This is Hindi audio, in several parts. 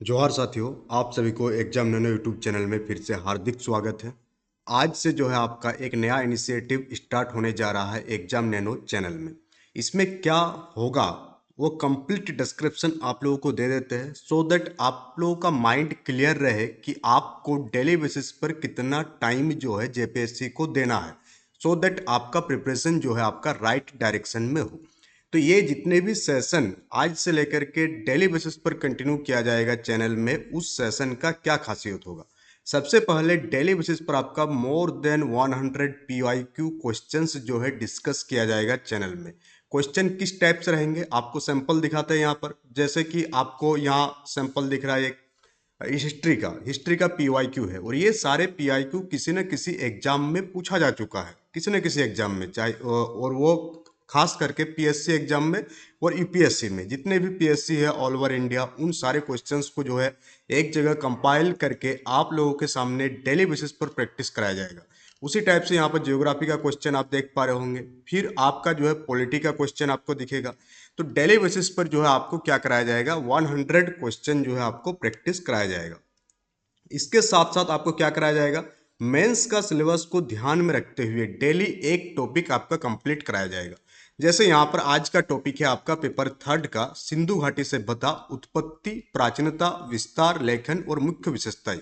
जोहार साथियों, आप सभी को एग्जाम नैनो यूट्यूब चैनल में फिर से हार्दिक स्वागत है। आज से जो है आपका एक नया इनिशिएटिव स्टार्ट होने जा रहा है एग्जाम नैनो चैनल में। इसमें क्या होगा वो कंप्लीट डिस्क्रिप्शन आप लोगों को दे देते हैं, सो दैट आप लोगों का माइंड क्लियर रहे कि आपको डेली बेसिस पर कितना टाइम जो है जेपीएससी को देना है, सो दैट आपका प्रिपरेशन जो है आपका राइट डायरेक्शन में हो। तो ये जितने भी सेशन आज से लेकर के डेली बेसिस पर कंटिन्यू किया जाएगा चैनल में, उस सेशन का क्या खासियत होगा। सबसे पहले डेली बेसिस पर आपका मोर देन 100 PYQ क्वेश्चंस जो है डिस्कस किया जाएगा चैनल में। क्वेश्चन किस टाइप से रहेंगे आपको सैंपल दिखाते हैं यहाँ पर। जैसे कि आपको यहाँ सैंपल दिख रहा है एक हिस्ट्री का PYQ है, और ये सारे PYQ किसी न किसी एग्जाम में पूछा जा चुका है, किसी न किसी एग्जाम में, चाहे और वो खास करके पीएससी एग्जाम में और यूपीएससी में। जितने भी पीएससी है ऑल ओवर इंडिया, उन सारे क्वेश्चंस को जो है एक जगह कंपाइल करके आप लोगों के सामने डेली बेसिस पर प्रैक्टिस कराया जाएगा। उसी टाइप से यहाँ पर ज्योग्राफी का क्वेश्चन आप देख पा रहे होंगे, फिर आपका जो है पॉलिटी का क्वेश्चन आपको दिखेगा। तो डेली बेसिस पर जो है आपको क्या कराया जाएगा, 100 क्वेश्चन जो है आपको प्रैक्टिस कराया जाएगा। इसके साथ साथ आपको क्या कराया जाएगा, मेंस का सिलेबस को ध्यान में रखते हुए डेली एक टॉपिक आपका कंप्लीट कराया जाएगा। जैसे यहाँ पर आज का टॉपिक है आपका पेपर थर्ड का सिंधु घाटी सभ्यता, उत्पत्ति, प्राचीनता, विस्तार, लेखन और मुख्य विशेषताएं।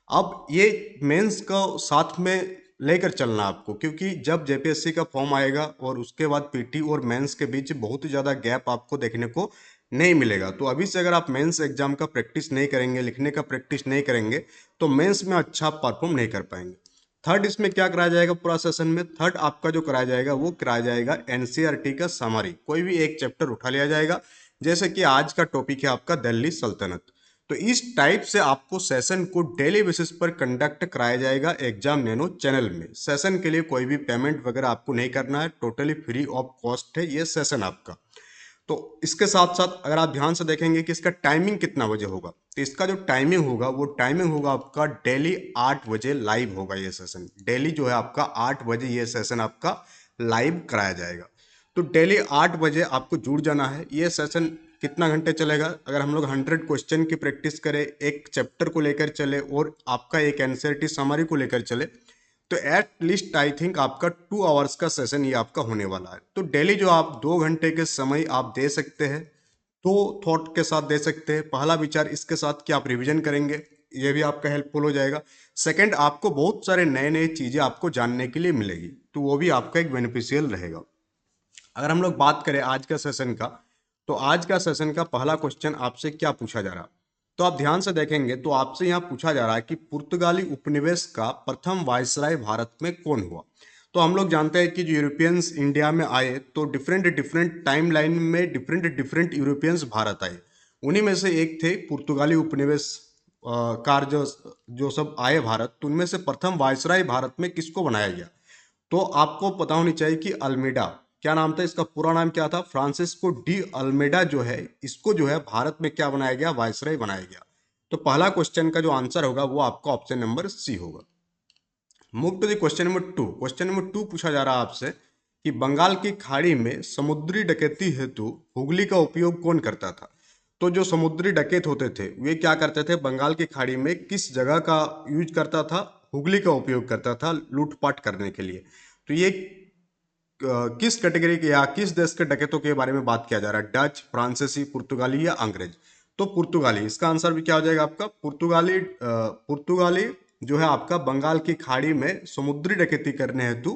अब ये मेंस का साथ में लेकर चलना आपको, क्योंकि जब जेपीएससी का फॉर्म आएगा और उसके बाद पीटी और मेंस के बीच बहुत ही ज़्यादा गैप आपको देखने को नहीं मिलेगा। तो अभी से अगर आप मेंस एग्जाम का प्रैक्टिस नहीं करेंगे, लिखने का प्रैक्टिस नहीं करेंगे, तो मेंस में अच्छा परफॉर्म नहीं कर पाएंगे। थर्ड इसमें क्या कराया जाएगा पूरा सेशन में, थर्ड आपका जो कराया जाएगा वो कराया जाएगा एनसीईआरटी का समरी। कोई भी एक चैप्टर उठा लिया जाएगा, जैसे कि आज का टॉपिक है आपका दिल्ली सल्तनत। तो इस टाइप से आपको सेशन को डेली बेसिस पर कंडक्ट कराया जाएगा एग्जाम नैनो चैनल में। सेशन के लिए कोई भी पेमेंट वगैरह आपको नहीं करना है, टोटली फ्री ऑफ कॉस्ट है ये सेशन आपका। तो इसके साथ साथ अगर आप ध्यान से देखेंगे कि इसका टाइमिंग कितना बजे होगा, तो इसका जो टाइमिंग होगा वो टाइमिंग होगा आपका डेली 8 बजे लाइव होगा ये सेशन। डेली जो है आपका 8 बजे ये सेशन आपका लाइव कराया जाएगा। तो डेली 8 बजे आपको जुड़ जाना है। ये सेशन कितना घंटे चलेगा, अगर हम लोग 100 क्वेश्चन की प्रैक्टिस करें, एक चैप्टर को लेकर चले और आपका एक एनसीईआरटी समरी को लेकर चले, तो एट लीस्ट आई थिंक आपका 2 आवर्स का सेशन ये आपका होने वाला है। तो डेली जो आप 2 घंटे के समय आप दे सकते हैं, दो थॉट के साथ दे सकते हैं। पहला विचार इसके साथ कि आप रिवीजन करेंगे, ये भी आपका हेल्पफुल हो जाएगा। सेकंड, आपको बहुत सारे नए नए चीज़ें आपको जानने के लिए मिलेगी, तो वो भी आपका एक बेनिफिशियल रहेगा। अगर हम लोग बात करें आज का सेशन का, तो आज का सेशन का पहला क्वेश्चन आपसे क्या पूछा जा रहा, तो आप ध्यान से देखेंगे तो आपसे यहाँ पूछा जा रहा है कि पुर्तगाली उपनिवेश का प्रथम वायसराय भारत में कौन हुआ। तो हम लोग जानते हैं कि जो यूरोपियंस इंडिया में आए, तो डिफरेंट डिफरेंट टाइम लाइन में डिफरेंट डिफरेंट यूरोपियंस भारत आए। उन्हीं में से एक थे पुर्तगाली उपनिवेश कार जो सब आए भारत, तो उनमें से प्रथम वायसराय भारत में किसको बनाया गया। तो आपको पता होनी चाहिए कि अल्मेडा, क्या नाम था इसका, पूरा नाम क्या था, फ्रांसिस्को डी अल्मेडा जो है, इसको जो है भारत में क्या बनाया गया, वायसराय बनाया गया। तो पहला क्वेश्चन का जो आंसर होगा वो आपका ऑप्शन नंबर सी होगा। Move to the question number two. Question number two पूछा जा रहा है आपसे कि बंगाल की खाड़ी में समुद्री डकैती हेतु हुगली का उपयोग कौन करता था। तो जो समुद्री डकैत होते थे वे क्या करते थे, बंगाल की खाड़ी में किस जगह का यूज करता था, हुगली का उपयोग करता था लूटपाट करने के लिए। तो ये किस कैटेगरी के या किस देश के डकैतों के बारे में बात किया जा रहा है, डच, फ्रांसीसी, पुर्तगाली या अंग्रेज। तो पुर्तगाली, इसका आंसर भी क्या हो जाएगा आपका, पुर्तगाली। पुर्तगाली जो है आपका बंगाल की खाड़ी में समुद्री डकैती करने हेतु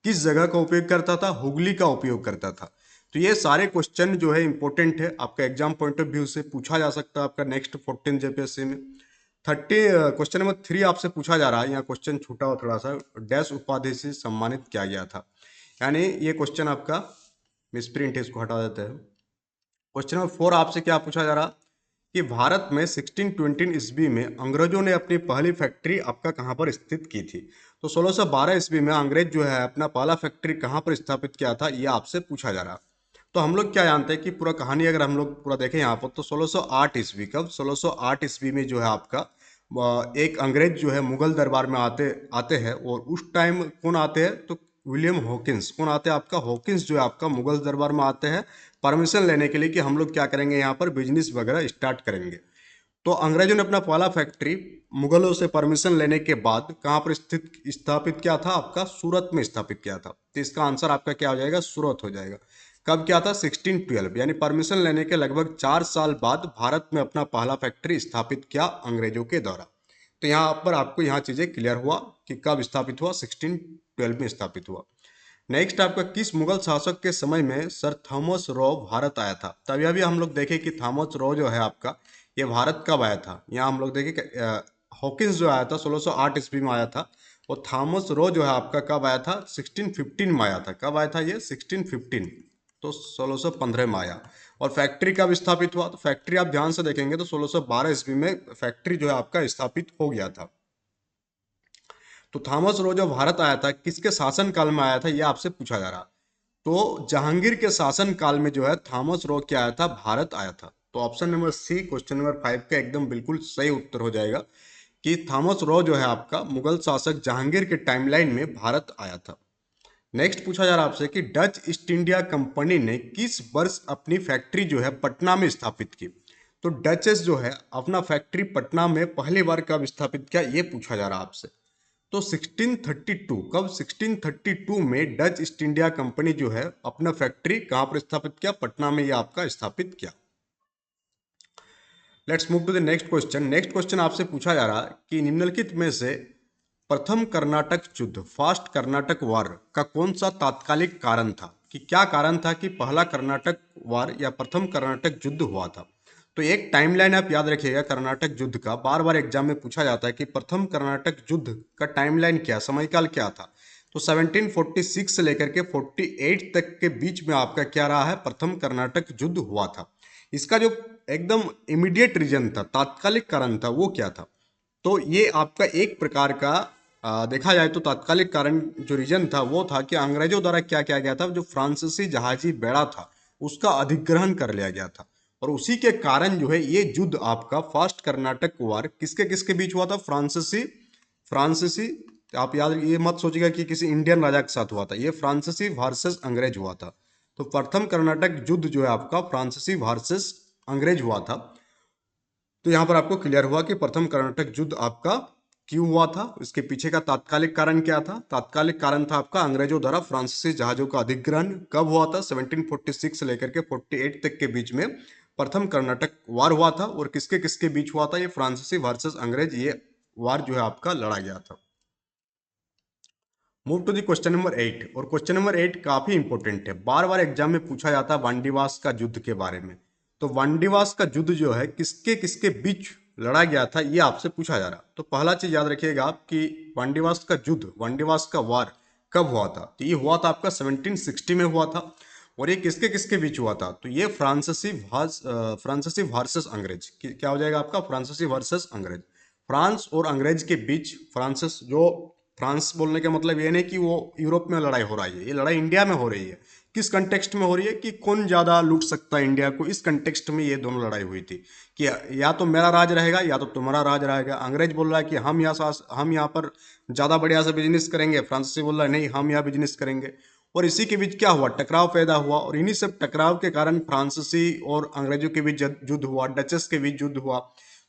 किस जगह का उपयोग करता था, हुगली का उपयोग करता था। तो ये सारे क्वेश्चन जो है इंपॉर्टेंट है, आपका एग्जाम पॉइंट ऑफ व्यू से पूछा जा सकता है आपका नेक्स्ट 14 जेपीएससी में। क्वेश्चन नंबर 3 आपसे पूछा जा रहा है, यहाँ क्वेश्चन छूटा हो थोड़ा सा, डैश उपाधि से सम्मानित किया गया था। यानी ये क्वेश्चन आपका मिसप्रिंट है, इसको हटा देते हैं। क्वेश्चन नंबर 4 आपसे क्या पूछा जा रहा कि भारत में 1620 ईस्वी में अंग्रेजों ने अपनी पहली फैक्ट्री आपका कहाँ पर स्थित की थी। तो 1612 ईस्वी में अंग्रेज जो है अपना पहला फैक्ट्री कहाँ पर स्थापित किया था, ये आपसे पूछा जा रहा। तो हम लोग क्या जानते हैं कि पूरा कहानी अगर हम लोग पूरा देखें यहाँ पर, तो 1608 ईस्वी, कब, 1608 ईस्वी में जो है आपका एक अंग्रेज जो है मुगल दरबार में आते आते हैं, और उस टाइम कौन आते हैं, तो विलियम हॉकिंस, कौन आते हैं आपका, हॉकिंस जो है आपका मुगल दरबार में आते हैं परमिशन लेने के लिए कि हम लोग क्या करेंगे, यहाँ पर बिजनेस वगैरह स्टार्ट करेंगे। तो अंग्रेजों ने अपना पहला फैक्ट्री मुगलों से परमिशन लेने के बाद कहाँ पर स्थापित किया था? आपका सूरत में स्थापित किया था। तो इसका आंसर आपका क्या हो जाएगा? सूरत हो जाएगा। कब क्या था? 1612, यानी परमिशन लेने के लगभग 4 साल बाद भारत में अपना पहला फैक्ट्री स्थापित किया अंग्रेजों के द्वारा। तो यहाँ पर आपको यहाँ चीजें क्लियर हुआ कि कब स्थापित हुआ, 1612 में स्थापित हुआ। नेक्स्ट आपका, किस मुगल शासक के समय में सर थॉमस रो भारत आया था? तभी अभी हम लोग देखें कि थॉमस रो जो है आपका, ये भारत कब आया था। यहाँ हम लोग देखें कि हॉकिंस जो आया था 1608 ईस्वी में आया था, और थॉमस रो जो है आपका कब आया था? 1615 में आया था। कब आया था ये? 1615। तो 1615 में आया। और फैक्ट्री कब स्थापित हुआ? तो फैक्ट्री आप ध्यान से देखेंगे तो 1612 ईस्वी में फैक्ट्री जो है आपका स्थापित हो गया था। तो थॉमस रो जो भारत आया था, किसके शासन काल में आया था, यह आपसे पूछा जा रहा। तो जहांगीर के शासन काल में जो है थॉमस रो क्या आया था? भारत आया था। तो option number C, question number 5 का एकदम बिल्कुल सही उत्तर हो जाएगा कि थॉमस रो जो है आपका मुगल शासक जहांगीर के टाइमलाइन में भारत आया था। नेक्स्ट पूछा जा रहा है आपसे कि डच ईस्ट इंडिया कंपनी ने किस वर्ष अपनी फैक्ट्री जो है पटना में स्थापित की? तो डचेस जो है अपना फैक्ट्री पटना में पहली बार कब स्थापित किया, ये पूछा जा रहा है आपसे। तो 1632, कब? 1632 में डच ईस्ट इंडिया कंपनी जो है अपना फैक्ट्री कहां पर स्थापित किया? पटना में, यह आपका स्थापित किया। Let's move to the next question. Next question आपसे पूछा जा रहा कि निम्नलिखित में से प्रथम कर्नाटक युद्ध, फर्स्ट कर्नाटक वार का कौन सा तात्कालिक कारण था? कि क्या कारण था कि पहला कर्नाटक वार या प्रथम कर्नाटक युद्ध हुआ था? तो एक टाइमलाइन आप याद रखिएगा कर्नाटक युद्ध का, बार बार एग्जाम में पूछा जाता है कि प्रथम कर्नाटक युद्ध का टाइमलाइन क्या, समयकाल क्या था। तो 1746 से लेकर के 48 तक के बीच में आपका क्या रहा है? प्रथम कर्नाटक युद्ध हुआ था। इसका जो एकदम इमीडिएट रीजन था, तात्कालिक कारण था, वो क्या था? तो ये आपका एक प्रकार का देखा जाए तो तात्कालिक कारण जो रीजन था वो था कि अंग्रेजों द्वारा क्या किया गया था, जो फ्रांसीसी जहाजी बेड़ा था उसका अधिग्रहण कर लिया गया था। और उसी के कारण जो है ये युद्ध आपका फर्स्ट कर्नाटक वार किसके किसके बीच हुआ था? फ्रांसीसी फ्रांसीसी आप याद, ये मत सोचिएगा कि किसी इंडियन राजा के साथ हुआ था, ये फ्रांसीसी वर्सेस अंग्रेज हुआ था। तो प्रथम कर्नाटक युद्ध जो है आपका फ्रांसीसी वर्सेस अंग्रेज हुआ था। तो यहाँ पर आपको क्लियर हुआ कि प्रथम कर्नाटक युद्ध आपका क्यों हुआ था, इसके पीछे का तात्कालिक कारण क्या था। तात्कालिक कारण था आपका अंग्रेजों द्वारा फ्रांसीसी जहाजों का अधिग्रहण। कब हुआ था? 1746 से लेकर के 48 तक के बीच में प्रथम कर्नाटक वार हुआ था। और किसके किसके बीच हुआ था? ये फ्रांसीसी वर्सेस अंग्रेज, ये वार जो है आपका लड़ा गया था। Move to the question number 8। और क्वेश्चन नंबर 8 काफी इंपॉर्टेंट है, बार बार एग्जाम में पूछा जाता है वांडीवास का युद्ध के बारे में। तो वांडीवास का युद्ध जो है किसके किसके बीच लड़ा गया था, ये आपसे पूछा जा रहा। तो पहला चीज याद रखिएगा आप कि वांडीवास का युद्ध, वांडीवास का वार कब हुआ था? तो ये हुआ था आपका 1760 में हुआ था। और ये किसके किसके बीच हुआ था? तो ये फ्रांसीसी वर्सेस अंग्रेज, क्या हो जाएगा आपका? फ्रांसीसी वर्सेस अंग्रेज, फ्रांस और अंग्रेज के बीच। फ्रांसिस जो, फ्रांस बोलने का मतलब ये नहीं कि वो यूरोप में लड़ाई हो रही है, ये लड़ाई इंडिया में हो रही है। किस कंटेक्स्ट में हो रही है कि कौन ज्यादा लूट सकता है इंडिया को, इस कंटेक्स्ट में ये दोनों लड़ाई हुई थी कि या तो मेरा राज रहेगा या तो तुम्हारा राज रहेगा। अंग्रेज बोल रहा है कि हम यहाँ पर ज्यादा बढ़िया से बिजनेस करेंगे, फ्रांसीसी बोल रहा है नहीं हम यहाँ बिजनेस करेंगे। और इसी के बीच क्या हुआ? टकराव पैदा हुआ। और इन्हीं सब टकराव के कारण फ्रांसीसी और अंग्रेजों के बीच युद्ध हुआ, डचेस के बीच युद्ध हुआ।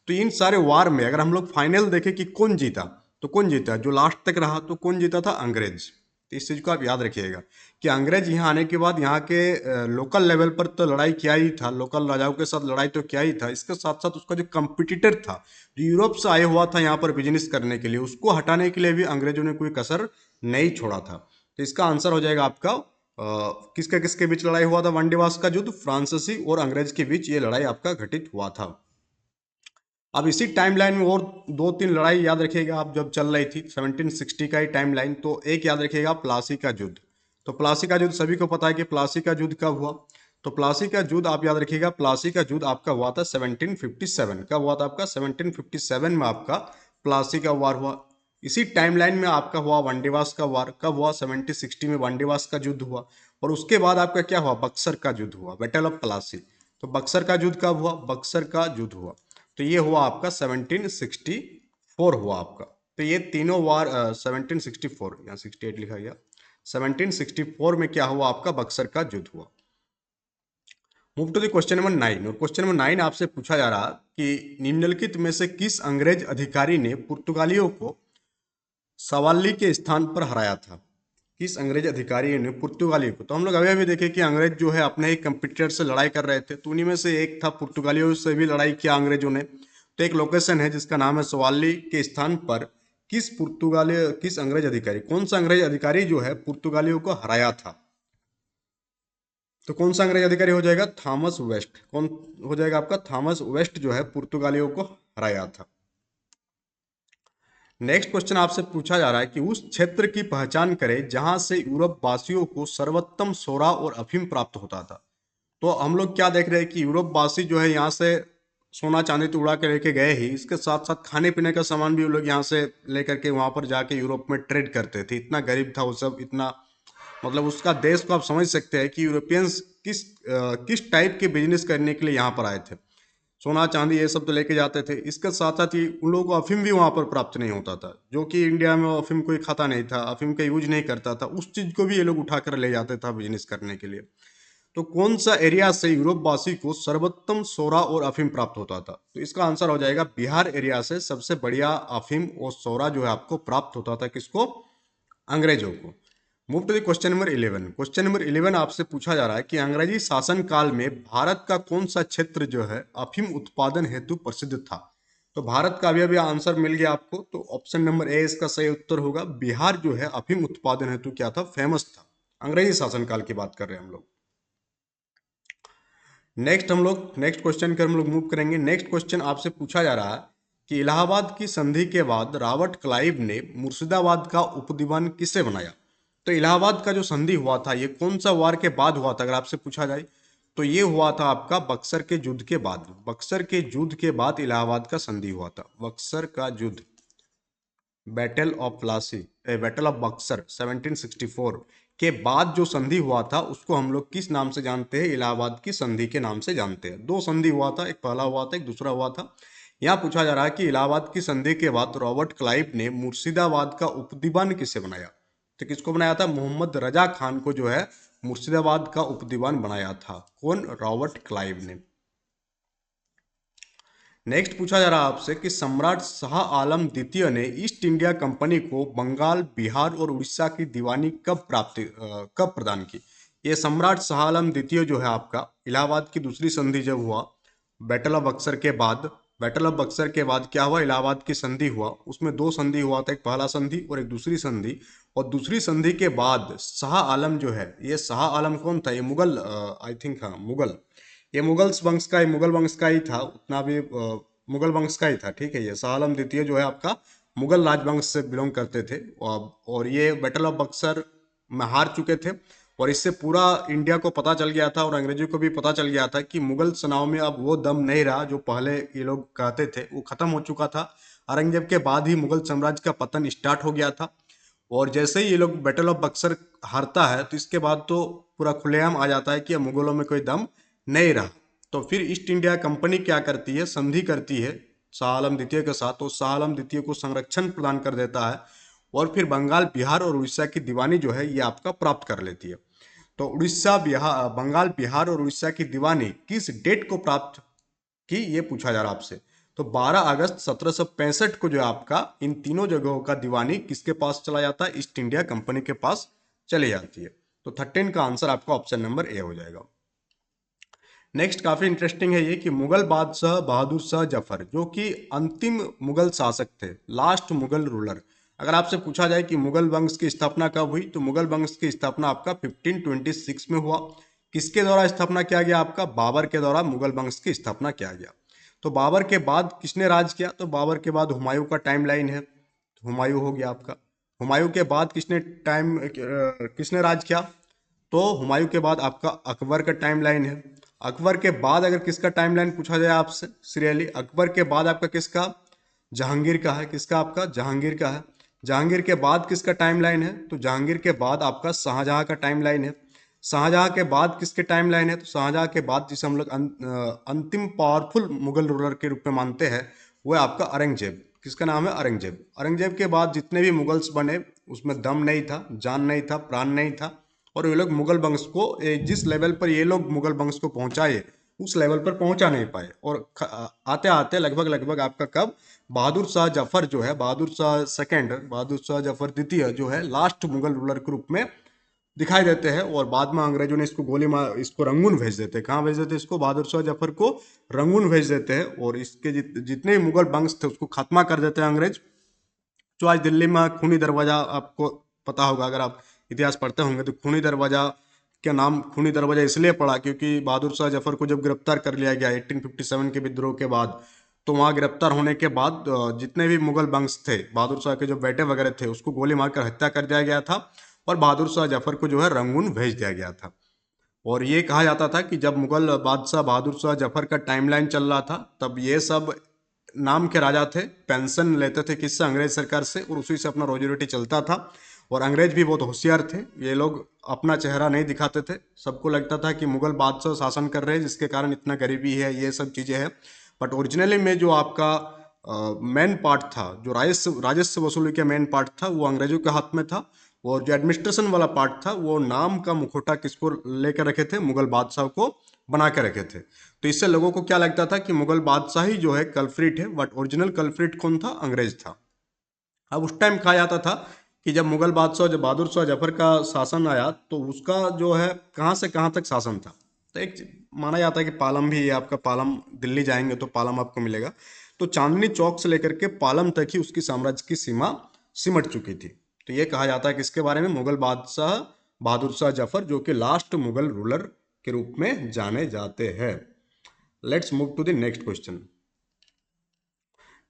तो इन सारे वार में अगर हम लोग फाइनल देखें कि कौन जीता, तो कौन जीता? जो लास्ट तक रहा, तो कौन जीता था? अंग्रेज। तो इस चीज को आप याद रखिएगा कि अंग्रेज यहाँ आने के बाद यहाँ के लोकल लेवल पर तो लड़ाई किया ही था, लोकल राजाओं के साथ लड़ाई तो किया ही था, इसके साथ साथ उसका जो कंपिटिटर था, जो यूरोप से आया हुआ था यहाँ पर बिजनेस करने के लिए, उसको हटाने के लिए भी अंग्रेजों ने कोई कसर नहीं छोड़ा था। तो इसका आंसर हो जाएगा आपका किसके किसके बीच लड़ाई हुआ था वांडीवास का युद्ध? फ्रांसीसी और अंग्रेज के बीच ये लड़ाई आपका घटित हुआ था। अब इसी टाइमलाइन में और दो तीन लड़ाई याद रखिएगा आप जब चल रही थी 1760 का ही टाइमलाइन। तो एक याद रखिएगा प्लासी का युद्ध। तो प्लासी का युद्ध सभी को पता है कि प्लासी का युद्ध कब हुआ। तो प्लासी का युद्ध आप याद रखिएगा, प्लासी का युद्ध आपका हुआ था 1757। कब हुआ था आपका? 1757 में आपका प्लासी का वार हुआ। इसी टाइमलाइन में आपका हुआ वांडीवास का वार। कब हुआ? 1760 में वांडीवास का युद्ध हुआ। और उसके बाद आपका क्या हुआ? बक्सर का युद्ध हुआ, बैटल ऑफ प्लासी। तो बक्सर का युद्ध कब हुआ? बक्सर का युद्ध हुआ, तो ये हुआ आपका 1764 हुआ आपका। तो ये तीनों वार 1764, यहाँ 68 लिखा गया, 1764 में क्या हुआ आपका? बक्सर का युद्ध हुआ। Move to the question number 9। और क्वेश्चन नंबर 9 आपसे पूछा जा रहा कि निम्नलिखित में से किस अंग्रेज अधिकारी ने पुर्तगालियों को सवाली के स्थान पर हराया था? किस अंग्रेज अधिकारी ने पुर्तगालियों को, तो हम लोग अभी अभी देखे कि अंग्रेज जो है अपने ही कंपटीटर से लड़ाई कर रहे थे, तो उन्हीं में से एक था, पुर्तगालियों से भी लड़ाई किया अंग्रेजों ने। तो एक लोकेशन है जिसका नाम है सवाली के स्थान पर किस अंग्रेज अधिकारी, कौन सा अंग्रेज अधिकारी जो है पुर्तगालियों को हराया था? तो कौन सा अंग्रेज अधिकारी हो जाएगा? Thomas West. कौन हो जाएगा आपका? थॉमस वेस्ट जो है पुर्तगालियों को हराया था। नेक्स्ट क्वेश्चन आपसे पूछा जा रहा है कि उस क्षेत्र की पहचान करें जहां से यूरोप वासियों को सर्वोत्तम सोरा और अफीम प्राप्त होता था। तो हम लोग क्या देख रहे हैं कि यूरोप वासी जो है यहाँ से सोना चांदी तो उड़ा के लेके गए ही, इसके साथ साथ खाने पीने का सामान भी वो लोग यहाँ से लेकर के वहां पर जाके यूरोप में ट्रेड करते थे। इतना गरीब था वो सब, इतना मतलब उसका देश को आप समझ सकते हैं कि यूरोपियंस किस टाइप के बिजनेस करने के लिए यहाँ पर आए थे। सोना चांदी ये सब तो लेके जाते थे, इसके साथ साथ ही उन लोगों को अफीम भी वहाँ पर प्राप्त नहीं होता था, जो कि इंडिया में अफीम कोई खाता नहीं था, अफीम का यूज नहीं करता था, उस चीज़ को भी ये लोग उठा कर ले जाते था बिजनेस करने के लिए। तो कौन सा एरिया से यूरोप वासी को सर्वोत्तम सोरा और अफीम प्राप्त होता था? तो इसका आंसर हो जाएगा बिहार एरिया से सबसे बढ़िया अफीम और सोरा जो है आपको प्राप्त होता था। किसको? अंग्रेजों को। Move to the question number 11। Question number 11 आपसे पूछा जा रहा है कि अंग्रेजी शासन काल में भारत का कौन सा क्षेत्र जो है अफीम उत्पादन हेतु प्रसिद्ध था? तो भारत का अभी अभी आंसर मिल गया आपको, तो ऑप्शन नंबर ए इसका सही उत्तर होगा। बिहार जो है अफीम उत्पादन हेतु क्या था? फेमस था। अंग्रेजी शासन काल की बात कर रहे हैं हम लोग। नेक्स्ट क्वेश्चन कर हम लोग मूव करेंगे। नेक्स्ट क्वेश्चन आपसे पूछा जा रहा है कि इलाहाबाद की संधि के बाद रॉबर्ट क्लाइव ने मुर्शिदाबाद का उपदीवान किसे बनाया? तो इलाहाबाद का जो संधि हुआ था ये कौन सा वार के बाद हुआ था अगर आपसे पूछा जाए, तो ये हुआ था आपका बक्सर के युद्ध के बाद। बक्सर के युद्ध के बाद इलाहाबाद का संधि हुआ था। बक्सर का युद्ध, battle of Plassey, battle of Buxar 1764 के बाद जो संधि हुआ था उसको हम लोग किस नाम से जानते हैं? इलाहाबाद की संधि के नाम से जानते हैं। दो संधि हुआ था, एक पहला हुआ था, एक दूसरा हुआ था। यहाँ पूछा जा रहा है कि इलाहाबाद की संधि के बाद रॉबर्ट क्लाइव ने मुर्शिदाबाद का उपदीवान किसे बनाया? तो किसको बनाया था? मोहम्मद रजा खान को जो है मुर्शिदाबाद का उपदीवान बनाया था। कौन? रॉबर्ट क्लाइव ने। नेक्स्ट पूछा जा रहा है आपसे कि सम्राट शाह आलम द्वितीय ने ईस्ट इंडिया कंपनी को बंगाल, बिहार और उड़ीसा की दीवानी कब प्रदान की? ये सम्राट शाह आलम द्वितीय जो है आपका इलाहाबाद की दूसरी संधि जब हुआ बैटल ऑफ बक्सर के बाद, बैटल ऑफ बक्सर के बाद क्या हुआ? इलाहाबाद की संधि हुआ, उसमें दो संधि हुआ था, एक पहला संधि और एक दूसरी संधि। और दूसरी संधि के बाद शाह आलम जो है, ये शाह आलम कौन था? ये मुगल, आई थिंक, हाँ मुगल, ये मुगल्स वंश का, मुगल वंश का ही था, उतना भी मुगल वंश का ही था। ठीक है, ये शाह आलम द्वितीय जो है आपका मुगल राजवंश से बिलोंग करते थे। और ये बैटल ऑफ बक्सर में हार चुके थे और इससे पूरा इंडिया को पता चल गया था और अंग्रेजों को भी पता चल गया था कि मुगल सेनाओं में अब वो दम नहीं रहा जो पहले ये लोग कहते थे, वो खत्म हो चुका था। औरंगजेब के बाद ही मुगल साम्राज्य का पतन स्टार्ट हो गया था। और जैसे ही ये लोग बैटल ऑफ बक्सर हारता है तो इसके बाद तो पूरा खुलेआम आ जाता है कि अब मुगलों में कोई दम नहीं रहा। तो फिर ईस्ट इंडिया कंपनी क्या करती है? संधि करती है शाह आलम द्वितीय के साथ, तो शाह आलम द्वितीय को संरक्षण प्रदान कर देता है और फिर बंगाल, बिहार और उड़ीसा की दीवानी जो है ये आपका प्राप्त कर लेती है। तो उड़ीसा, बिहार, बंगाल, बिहार और उड़ीसा की दीवानी किस डेट को प्राप्त की, ये पूछा जा रहा आपसे। तो 12 अगस्त 1765 को जो है आपका इन तीनों जगहों का दीवानी किसके पास चला जाता है? ईस्ट इंडिया कंपनी के पास चली जाती है। तो 13 का आंसर आपका ऑप्शन नंबर ए हो जाएगा। नेक्स्ट काफी इंटरेस्टिंग है ये कि मुगल बादशाह बहादुर शाह जफर जो कि अंतिम मुगल शासक थे, लास्ट मुगल रूलर, अगर आपसे पूछा जाए कि मुगल वंश की स्थापना कब हुई, तो मुगल वंश की स्थापना आपका 1526 में हुआ। किसके द्वारा स्थापना किया गया? आपका बाबर के द्वारा मुगल वंश की स्थापना किया गया। तो बाबर के बाद किसने राज किया? तो बाबर के बाद हुमायूं का टाइम लाइन है, तो हुमायूं हो गया आपका। हुमायूं के बाद किसने राज किया? तो हुमायूं के बाद आपका अकबर का टाइम लाइन है। अकबर के बाद अगर किसका टाइम लाइन पूछा जाए आपसे सीरियली, अकबर के बाद आपका किसका? जहांगीर का है। किसका? आपका जहांगीर का है। जहांगीर के बाद किसका टाइम लाइन है? तो जहांगीर के बाद आपका शाहजहां का टाइम लाइन है। शाहजहां के बाद किसके टाइम लाइन है? तो शाहजहां के बाद जिसे हम लोग अंतिम पावरफुल मुगल रूलर के रूप में मानते हैं वो है आपका औरंगजेब। किसका नाम है? औरंगजेब। औरंगजेब के बाद जितने भी मुगल्स बने उसमें दम नहीं था, जान नहीं था, प्राण नहीं था और ये लोग मुगल वंश को जिस लेवल पर ये लोग मुगल वंश को पहुंचाए उस लेवल पर पहुंचा नहीं पाए। और आते आते लगभग लगभग आपका कब बहादुर शाह जफर जो है, बहादुर शाह सेकंड, बहादुर शाह जफर द्वितीय जो है लास्ट मुगल रूलर के रूप में दिखाई देते हैं। और बाद में अंग्रेजों ने इसको गोली मार, इसको रंगून भेज देते हैं। कहाँ भेज देते हैं इसको? बहादुर शाह जफर को रंगून भेज देते हैं और इसके जितने भी मुगल वंश थे उसको खात्मा कर देते हैं अंग्रेज। जो आज दिल्ली में खूनी दरवाजा, आपको पता होगा अगर आप इतिहास पढ़ते होंगे, तो खूनी दरवाजा क्या नाम खूनी दरवाजा इसलिए पड़ा क्योंकि बहादुर शाह जफर को जब गिरफ्तार कर लिया गया 1857 के विद्रोह के बाद, तो वहाँ गिरफ्तार होने के बाद जितने भी मुगल वंश थे, बहादुर शाह के जो बेटे वगैरह थे, उसको गोली मारकर हत्या कर दिया गया था और बहादुर शाह जफर को जो है रंगून भेज दिया गया था। और ये कहा जाता था कि जब मुगल बादशाह बहादुर शाह जफर का टाइमलाइन चल रहा था, तब ये सब नाम के राजा थे, पेंशन लेते थे किससे? अंग्रेज सरकार से, और उसी से अपना रोजी रोटी चलता था। और अंग्रेज भी बहुत होशियार थे, ये लोग अपना चेहरा नहीं दिखाते थे। सबको लगता था कि मुगल बादशाह शासन कर रहे हैं जिसके कारण इतना गरीबी है, ये सब चीज़ें हैं। बट ओरिजिनली में जो आपका मेन पार्ट था, जो राजस्व राजस्व वसूली का मेन पार्ट था, वो अंग्रेजों के हाथ में था। और जो एडमिनिस्ट्रेशन वाला पार्ट था, वो नाम का मुखौटा किसको लेकर रखे थे? मुगल बादशाह को बना के रखे थे। तो इससे लोगों को क्या लगता था कि मुगल बादशाह ही जो है कल्प्रिट है, बट ओरिजिनल कल्प्रिट कौन था? अंग्रेज था। अब उस टाइम कहा जाता था कि जब मुगल बादशाह, जब बहादुर शाह जफर का शासन आया, तो उसका जो है कहाँ से कहाँ तक शासन था। तो एक माना जाता है कि पालम भी है आपका, पालम दिल्ली जाएंगे तो पालम आपको मिलेगा। तो चांदनी चौक से लेकर के पालम तक ही उसकी साम्राज्य की सीमा सिमट चुकी थी। तो ये कहा जाता है कि इसके बारे में मुगल बादशाह बहादुर शाह जफर, जो कि लास्ट मुगल रूलर के रूप में जाने जाते हैं। Let's move to the next question.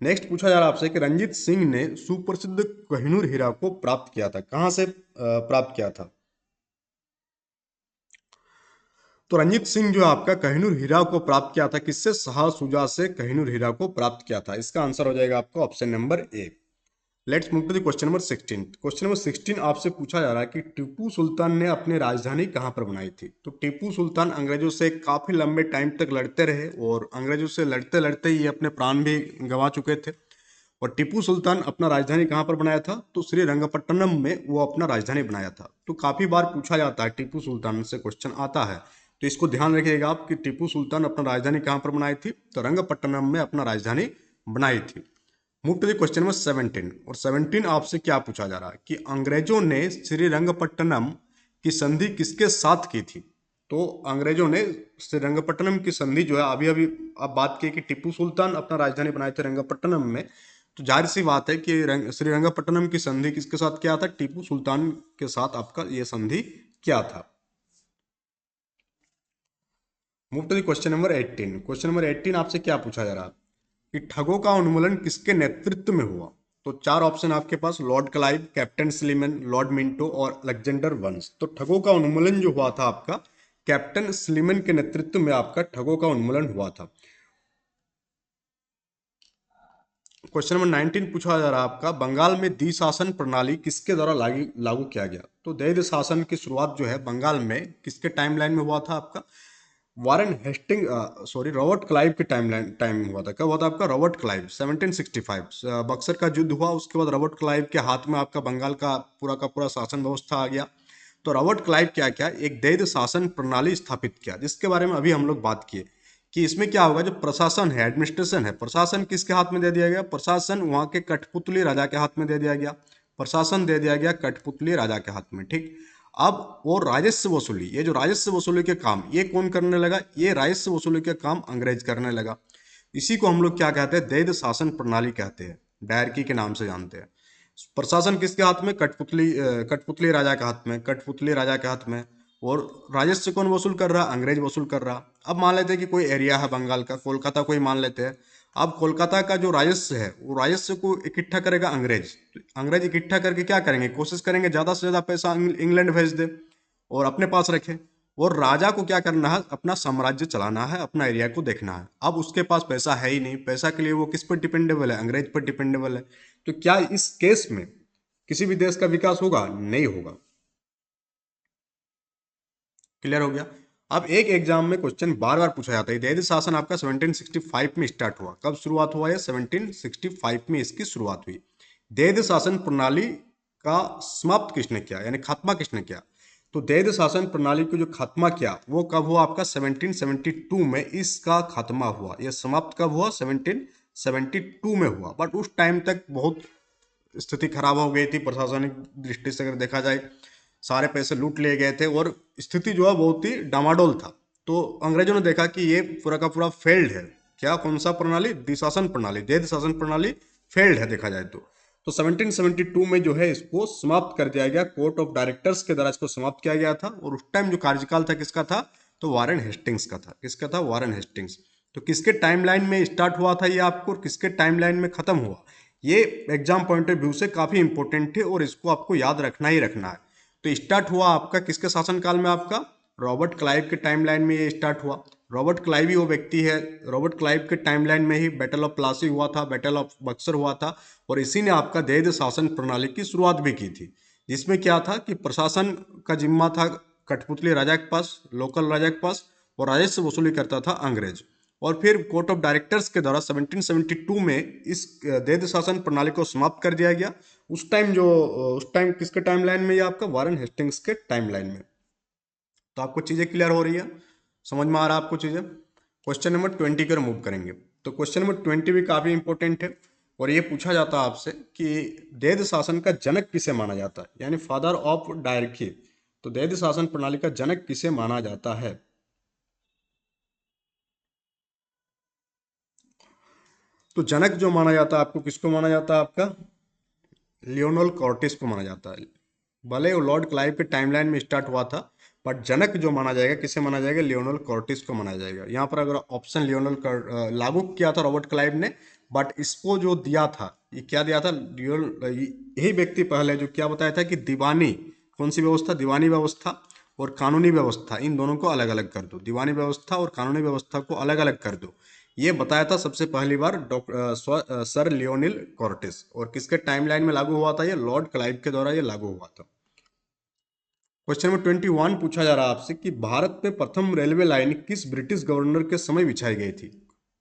Next पूछा जा रहा है आपसे कि रंजीत सिंह ने सुप्रसिद्ध कोहिनूर हीरा को प्राप्त किया था, कहां से प्राप्त किया था? तो रंजीत सिंह जो है आपका कोहिनूर हीरा को प्राप्त किया था किससे? शाह शुजा से कोहिनूर हीरा को प्राप्त किया था। इसका आंसर हो जाएगा आपका option number A. Let's move to the question number 16। Question number 16 आपसे पूछा जा रहा है कि टीपू सुल्तान ने अपनी राजधानी कहाँ पर बनाई थी? तो टीपू सुल्तान अंग्रेजों से काफी लंबे टाइम तक लड़ते रहे और अंग्रेजों से लड़ते लड़ते ही अपने प्राण भी गंवा चुके थे। और टीपू सुल्तान अपना राजधानी कहाँ पर बनाया था? तो श्रीरंगपट्टनम में वो अपना राजधानी बनाया था। तो काफी बार पूछा जाता है, टीपू सुल्तान से क्वेश्चन आता है, तो इसको ध्यान रखिएगा आप कि टीपू सुल्तान अपना राजधानी कहाँ पर बनाई थी? तो रंगपट्टनम में अपना राजधानी बनाई थी। Move to the question number 17। और 17 आपसे क्या पूछा जा रहा है कि अंग्रेजों ने श्रीरंगपट्टनम की संधि किसके साथ की थी? तो अंग्रेजों ने श्रीरंगपट्टनम की संधि जो है, अभी अभी आप बात की कि टीपू सुल्तान अपना राजधानी बनाए थे रंगपट्टनम में, तो जाहिर सी बात है कि श्रीरंगपट्टनम की संधि किसके साथ किया था? टीपू सुल्तान के साथ आपका ये संधि क्या था। Move to the question number 18। Question number 18 आपसे क्या पूछा जा रहा है कि ठगों का उन्मूलन किसके नेतृत्व में हुआ? तो चार ऑप्शन आपके पास, lord Clive, captain Sleeman, lord Minto और अलेक्जेंडर वंस। तो ठगों का उन्मूलन जो हुआ था आपका कैप्टन स्लीमन के नेतृत्व में आपका ठगों का उन्मूलन हुआ था। क्वेश्चन नंबर 19 पूछा जा रहा है आपका, बंगाल में द्वि शासन प्रणाली किसके द्वारा लागू लागू किया गया? तो द्वैध शासन की शुरुआत जो है बंगाल में किसके टाइमलाइन में हुआ था? आपका वारन हेस्टिंग, सॉरी, रॉबर्ट क्लाइव के टाइम में हुआ था। कब हुआ था आपका? रॉबर्ट क्लाइव 1765 बक्सर का युद्ध हुआ, उसके बाद रॉबर्ट क्लाइव के हाथ में आपका बंगाल का पूरा शासन व्यवस्था आ गया। तो रॉबर्ट क्लाइव क्या क्या एक द्वैध शासन प्रणाली स्थापित किया, जिसके बारे में अभी हम लोग बात किए कि इसमें क्या होगा, जो प्रशासन है, एडमिनिस्ट्रेशन है, प्रशासन किसके हाथ में दे दिया गया? प्रशासन वहां के कठपुतली राजा के हाथ में दे दिया गया। प्रशासन दे दिया गया कठपुतली राजा के हाथ में, ठीक। अब वो राजस्व वसूली, ये जो राजस्व वसूली के काम, ये कौन करने लगा? ये राजस्व वसूली के काम अंग्रेज करने लगा। इसी को हम लोग क्या कहते हैं? द्वैध शासन प्रणाली कहते हैं, डायरकी के नाम से जानते हैं। प्रशासन किसके हाथ में? कठपुतली राजा के हाथ में, कठपुतली राजा के हाथ में। और राजस्व कौन वसूल कर रहा? अंग्रेज वसूल कर रहा। अब मान लेते हैं कि कोई एरिया है बंगाल का, कोलकाता कोई मान लेते हैं। अब कोलकाता का जो राजस्व है, वो राजस्व को इकट्ठा करेगा अंग्रेज। तो अंग्रेज इकट्ठा करके क्या करेंगे? कोशिश करेंगे ज्यादा से ज्यादा पैसा इंग्लैंड भेज दे और अपने पास रखे। और राजा को क्या करना है? अपना साम्राज्य चलाना है, अपना एरिया को देखना है। अब उसके पास पैसा है ही नहीं, पैसा के लिए वो किस पर डिपेंडेबल है? अंग्रेज पर डिपेंडेबल है। तो क्या इस केस में किसी भी देश का विकास होगा? नहीं होगा। क्लियर हो गया। अब एक एग्जाम में क्वेश्चन बार बार पूछा जाता है, दैध शासन आपका 1765 में स्टार्ट हुआ। कब शुरुआत हुआ? है 1765 में इसकी शुरुआत हुई। दैध शासन प्रणाली का समाप्त किसने किया, यानी खात्मा किसने किया? तो दैध शासन प्रणाली को जो खात्मा किया वो कब हुआ आपका 1772 में इसका खात्मा हुआ। यह समाप्त कब हुआ 1772 में हुआ। बट उस टाइम तक बहुत स्थिति खराब हो गई थी प्रशासनिक दृष्टि से अगर देखा जाए, सारे पैसे लूट लिए गए थे और स्थिति जो है बहुत ही डामाडोल था। तो अंग्रेजों ने देखा कि ये पूरा का पूरा फेल्ड है। क्या, कौन सा प्रणाली? द्विशासन प्रणाली, दैध शासन प्रणाली फेल्ड है देखा जाए तो 1772 में जो है इसको समाप्त कर दिया गया। कोर्ट ऑफ डायरेक्टर्स के द्वारा इसको समाप्त किया गया था। और उस टाइम जो कार्यकाल था किसका था? तो वारेन हेस्टिंग्स का था। किसका था? Warren Hastings. तो किसके टाइमलाइन में स्टार्ट हुआ था ये आपको, और किसके टाइमलाइन में खत्म हुआ, ये एग्जाम पॉइंट ऑफ व्यू से काफी इंपॉर्टेंट है और इसको आपको याद रखना ही रखना है। तो स्टार्ट हुआ आपका किसके शासनकाल में? आपका रॉबर्ट क्लाइव के टाइमलाइन में ये स्टार्ट हुआ। रॉबर्ट क्लाइव ही वो व्यक्ति है, रॉबर्ट क्लाइव के टाइमलाइन में ही बैटल ऑफ प्लासी हुआ था, बैटल ऑफ बक्सर हुआ था। और इसी ने आपका दैध शासन प्रणाली की शुरुआत भी की थी, जिसमें क्या था कि प्रशासन का जिम्मा था कठपुतली राजा के पास, लोकल राजा के पास, और राजस्व वसूली करता था अंग्रेज। और फिर कोर्ट ऑफ डायरेक्टर्स के द्वारा 1772 में इस दैध शासन प्रणाली को समाप्त कर दिया गया। उस टाइम किसके टाइमलाइन में? ये आपका वारेन हेस्टिंग्स के टाइमलाइन में। तो आपको चीजें क्लियर हो रही है, समझ में आ रहा है आपको चीजें। क्वेश्चन नंबर 20 की ओर मूव करेंगे। तो क्वेश्चन नंबर 20 भी काफी इंपॉर्टेंट है और ये पूछा जाता है आपसे कि दैध शासन का जनक किसे माना जाता है, यानी फादर ऑफ डायरकी। तो दैध शासन प्रणाली का जनक किसे माना जाता है? तो जनक जो माना जाता है आपको, किसको माना जाता है? आपका लियोनल कॉर्टिस को माना जाता है। भले वो लॉर्ड क्लाइव के टाइमलाइन में स्टार्ट हुआ था, बट जनक जो माना जाएगा किसे माना जाएगा? लियोनल कॉर्टिस को माना जाएगा। यहाँ पर अगर ऑप्शन लागू किया था रॉबर्ट क्लाइव ने, बट इसको जो दिया था, ये क्या दिया था? यही व्यक्ति पहले जो क्या बताया था कि दीवानी, कौन सी व्यवस्था? दीवानी व्यवस्था और कानूनी व्यवस्था, इन दोनों को अलग अलग कर दो। दीवानी व्यवस्था और कानूनी व्यवस्था को अलग अलग कर दो, ये बताया था सबसे पहली बार सर लियोनिल कॉर्टिस। और किसके टाइमलाइन में लागू हुआ था? ये लॉर्ड क्लाइव के द्वारा ये लागू हुआ था। क्वेश्चन नंबर 21 पूछा जा रहा है आपसे कि भारत में प्रथम रेलवे लाइन किस ब्रिटिश गवर्नर के समय बिछाई गई थी?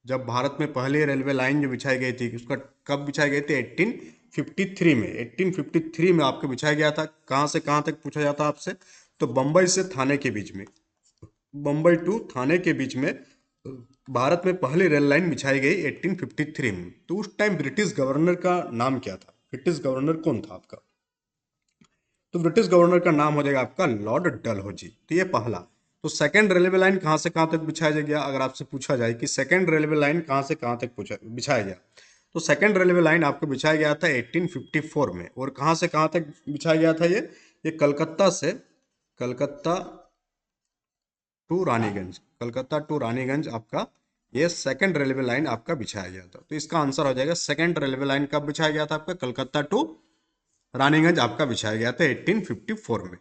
जब भारत में पहले रेलवे लाइन जो बिछाई गई थी, उसका कब बिछाई गई थी? 1853 में। 1853 में आपको बिछाया गया था। कहाँ से कहाँ तक पूछा जाता है आपसे? तो बंबई से थाने के बीच में, बंबई टू थाने के बीच में भारत में पहली रेल लाइन बिछाई गई 1853 में। तो उस टाइम ब्रिटिश गवर्नर का नाम क्या था? ब्रिटिश गवर्नर कौन था आपका? तो ब्रिटिश गवर्नर का नाम हो जाएगा आपका लॉर्ड डलहौजी। तो ये पहला। तो सेकंड रेलवे लाइन कहाँ से कहाँ तक बिछाया गया? अगर आपसे पूछा जाए कि सेकंड रेलवे लाइन कहाँ से कहाँ तक बिछाया गया, तो सेकंड रेलवे लाइन आपको बिछाया गया था 1854 में। और कहाँ से कहाँ तक बिछाया गया था ये कलकत्ता टू रानीगंज, कलकत्ता टू रानीगंज आपका ये सेकंड रेलवे लाइन आपका बिछाया गया था। तो इसका आंसर हो जाएगा सेकंड रेलवे लाइन कब बिछाया गया था आपका? कलकत्ता टू रानीगंज आपका बिछाया गया था 1854 में।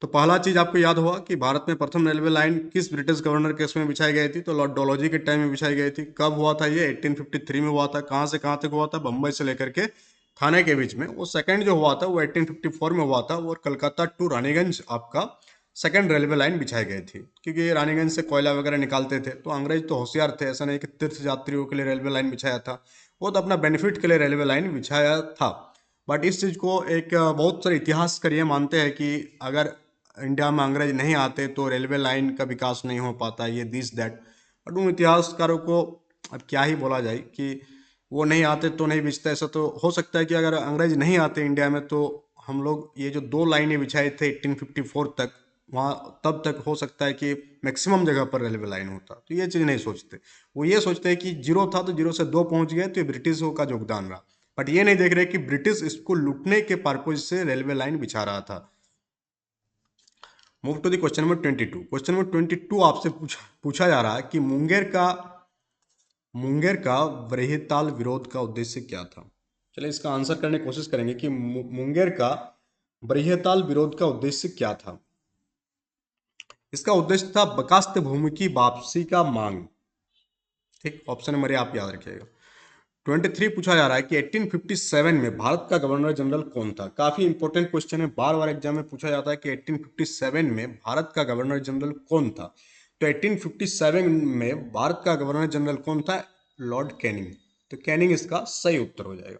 तो पहला चीज आपको याद हुआ कि भारत में प्रथम रेलवे लाइन किस ब्रिटिश गवर्नर के उसमें बिछाई गई थी? तो लॉर्ड डलहौजी के टाइम में बिछाई गई थी। कब हुआ था ये? 1853 में हुआ था। कहाँ से कहाँ तक हुआ था? बंबई से लेकर के थाने के बीच में। वो सेकंड जो हुआ था वो 1854 में हुआ था और कलकत्ता टू रानीगंज आपका सेकंड रेलवे लाइन बिछाई गई थी। क्योंकि ये रानीगंज से कोयला वगैरह निकालते थे, तो अंग्रेज तो होशियार थे, ऐसा नहीं कि तीर्थ यात्रियों के लिए रेलवे लाइन बिछाया था, वो तो अपना बेनिफिट के लिए रेलवे लाइन बिछाया था। बट इस चीज़ को एक बहुत सारे इतिहासकार ये मानते हैं कि अगर इंडिया में अंग्रेज नहीं आते तो रेलवे लाइन का विकास नहीं हो पाता, ये दिस दैट। बट उन इतिहासकारों को अब क्या ही बोला जाए कि वो नहीं आते तो नहीं बिछते। ऐसा तो हो सकता है कि अगर अंग्रेज नहीं आते इंडिया में तो हम लोग ये जो दो लाइनें बिछाए थे 1854 तक, वहाँ तब तक हो सकता है कि मैक्सिमम जगह पर रेलवे लाइन होता। तो ये चीज़ नहीं सोचते। वो ये सोचते हैं कि जीरो था तो जीरो से दो पहुंच गए, तो ये ब्रिटिशों का योगदान रहा। बट ये नहीं देख रहे कि ब्रिटिश इसको लूटने के पर्पज से रेलवे लाइन बिछा रहा था। Move to the question number 22। Question number 22 आपसे पूछा जा रहा है कि मुंगेर का बृहत्ताल विरोध का उद्देश्य क्या था? चलिए इसका आंसर करने की कोशिश करेंगे कि मुंगेर का बृहत्ताल विरोध का उद्देश्य क्या था। इसका उद्देश्य था बकास्त भूमि की वापसी का मांग। ठीक, ऑप्शन नंबर आप याद रखिएगा। 23 पूछा जा रहा है कि 1857 में भारत का गवर्नर जनरल कौन था? काफी इंपॉर्टेंट क्वेश्चन है, बार बार एग्जाम में पूछा जाता है कि 1857 में भारत का गवर्नर जनरल कौन था। तो 1857 में भारत का गवर्नर जनरल कौन था? Lord Canning. तो कैनिंग इसका सही उत्तर हो जाएगा।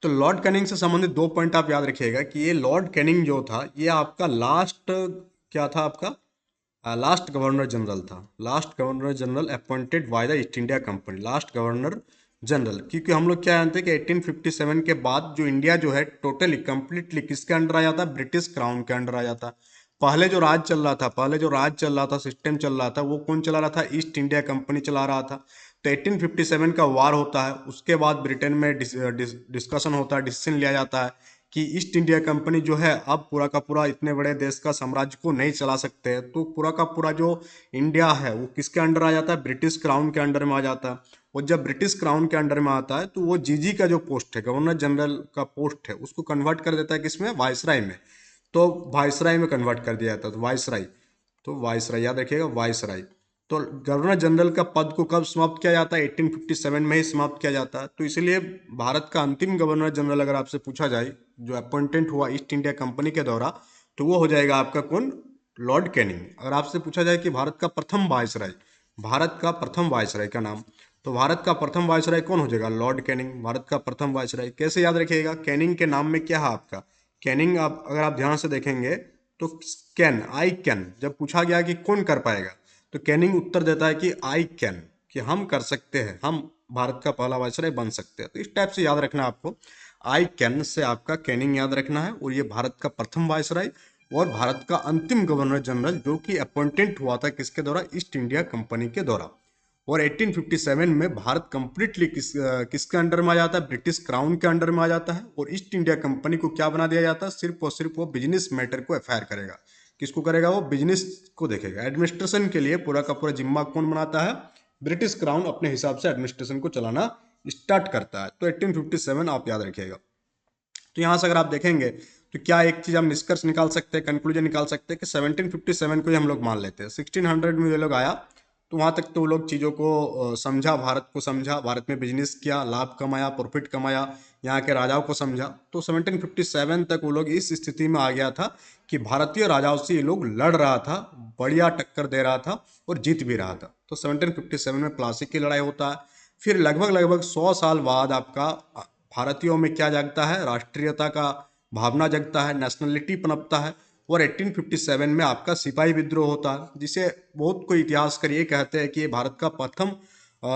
तो लॉर्ड कैनिंग से संबंधित दो पॉइंट आप याद रखिएगा कि ये लॉर्ड कैनिंग जो था ये आपका लास्ट क्या था आपका लास्ट गवर्नर जनरल था। Last governor general appointed by the east India company, last governor general. क्योंकि हम लोग क्या जानते हैं कि 1857 के बाद जो इंडिया जो है टोटली कंप्लीटली किसके अंडर आ जाता है, ब्रिटिश क्राउन के अंडर आ जाता है। पहले जो राज चल रहा था, सिस्टम चल रहा था, वो कौन चला रहा था, ईस्ट इंडिया कंपनी चला रहा था। तो 1857 का वार होता है, उसके बाद ब्रिटेन में डिस्कशन होता है, डिसीजन लिया जाता है कि ईस्ट इंडिया कंपनी जो है अब पूरा का पूरा इतने बड़े देश का साम्राज्य को नहीं चला सकते हैं। तो पूरा का पूरा जो इंडिया है वो किसके अंडर आ जाता है, ब्रिटिश क्राउन के अंडर में आ जाता है। और जब ब्रिटिश क्राउन के अंडर में आता है तो वो जीजी का जो पोस्ट है, गवर्नर जनरल का पोस्ट है, उसको कन्वर्ट कर देता है किसमें, वायसराय में। तो वायसराय में कन्वर्ट कर दिया जाता है, तो वायसराय, तो वायसराय याद रखिएगा, वायसराय। तो गवर्नर जनरल का पद को कब समाप्त किया जाता है, 1857 में ही समाप्त किया जाता है। तो इसलिए भारत का अंतिम गवर्नर जनरल अगर आपसे पूछा जाए जो अपॉइंटेंट हुआ ईस्ट इंडिया कंपनी के द्वारा, तो वो हो जाएगा आपका कौन, लॉर्ड कैनिंग। अगर आपसे पूछा जाए कि भारत का प्रथम वायसराय, भारत का प्रथम वायसराय का नाम, तो भारत का प्रथम वायसराय कौन हो जाएगा, लॉर्ड कैनिंग, भारत का प्रथम वायसराय। कैसे याद रखिएगा, कैनिंग के नाम में क्या है आपका, कैनिंग, आप अगर आप ध्यान से देखेंगे तो कैन, आई कैन, जब पूछा गया कि कौन कर पाएगा, तो कैनिंग उत्तर देता है कि आई कैन, कि हम कर सकते हैं, हम भारत का पहला वायसराय बन सकते हैं। तो इस टाइप से याद रखना आपको, आई कैन से आपका कैनिंग याद रखना है। और ये भारत का प्रथम वायसराय और भारत का अंतिम गवर्नर जनरल जो कि अपॉइंटेड हुआ था किसके द्वारा, ईस्ट इंडिया कंपनी के द्वारा। और 1857 में भारत कंप्लीटली किसके अंडर में आ जाता है, ब्रिटिश क्राउन के अंडर में आ जाता है। और ईस्ट इंडिया कंपनी को क्या बना दिया जाता है, सिर्फ और सिर्फ वो बिजनेस मैटर को एफआईआर करेगा। किसको करेगा, वो बिजनेस को देखेगा। एडमिनिस्ट्रेशन के लिए पूरा का पूरा जिम्मा कौन बनाता है, ब्रिटिश क्राउन अपने हिसाब से एडमिनिस्ट्रेशन को चलाना स्टार्ट करता है। तो 1857 आप याद रखिएगा। तो यहाँ से अगर आप देखेंगे तो क्या एक चीज हम निष्कर्ष निकाल सकते हैं, कंक्लूजन निकाल सकते हैं कि 1757 को ही हम लोग मान लेते हैं। 1600 में ये लोग आया तो वहाँ तक तो वो लोग चीज़ों को समझा, भारत को समझा, भारत में बिजनेस किया, लाभ कमाया, प्रॉफिट कमाया, यहाँ के राजाओं को समझा। तो 1757 तक वो लोग इस स्थिति में आ गया था कि भारतीय राजाओं से ये लोग लड़ रहा था, बढ़िया टक्कर दे रहा था और जीत भी रहा था। तो 1757 में प्लासी की लड़ाई होता है। फिर लगभग लगभग 100 साल बाद आपका भारतीयों में क्या जागता है, राष्ट्रीयता का भावना जगता है, नेशनलिटी पनपता है। और 1857 में आपका सिपाही विद्रोह होता है, जिसे बहुत कोई इतिहासकार ये कहते हैं कि ये भारत का प्रथम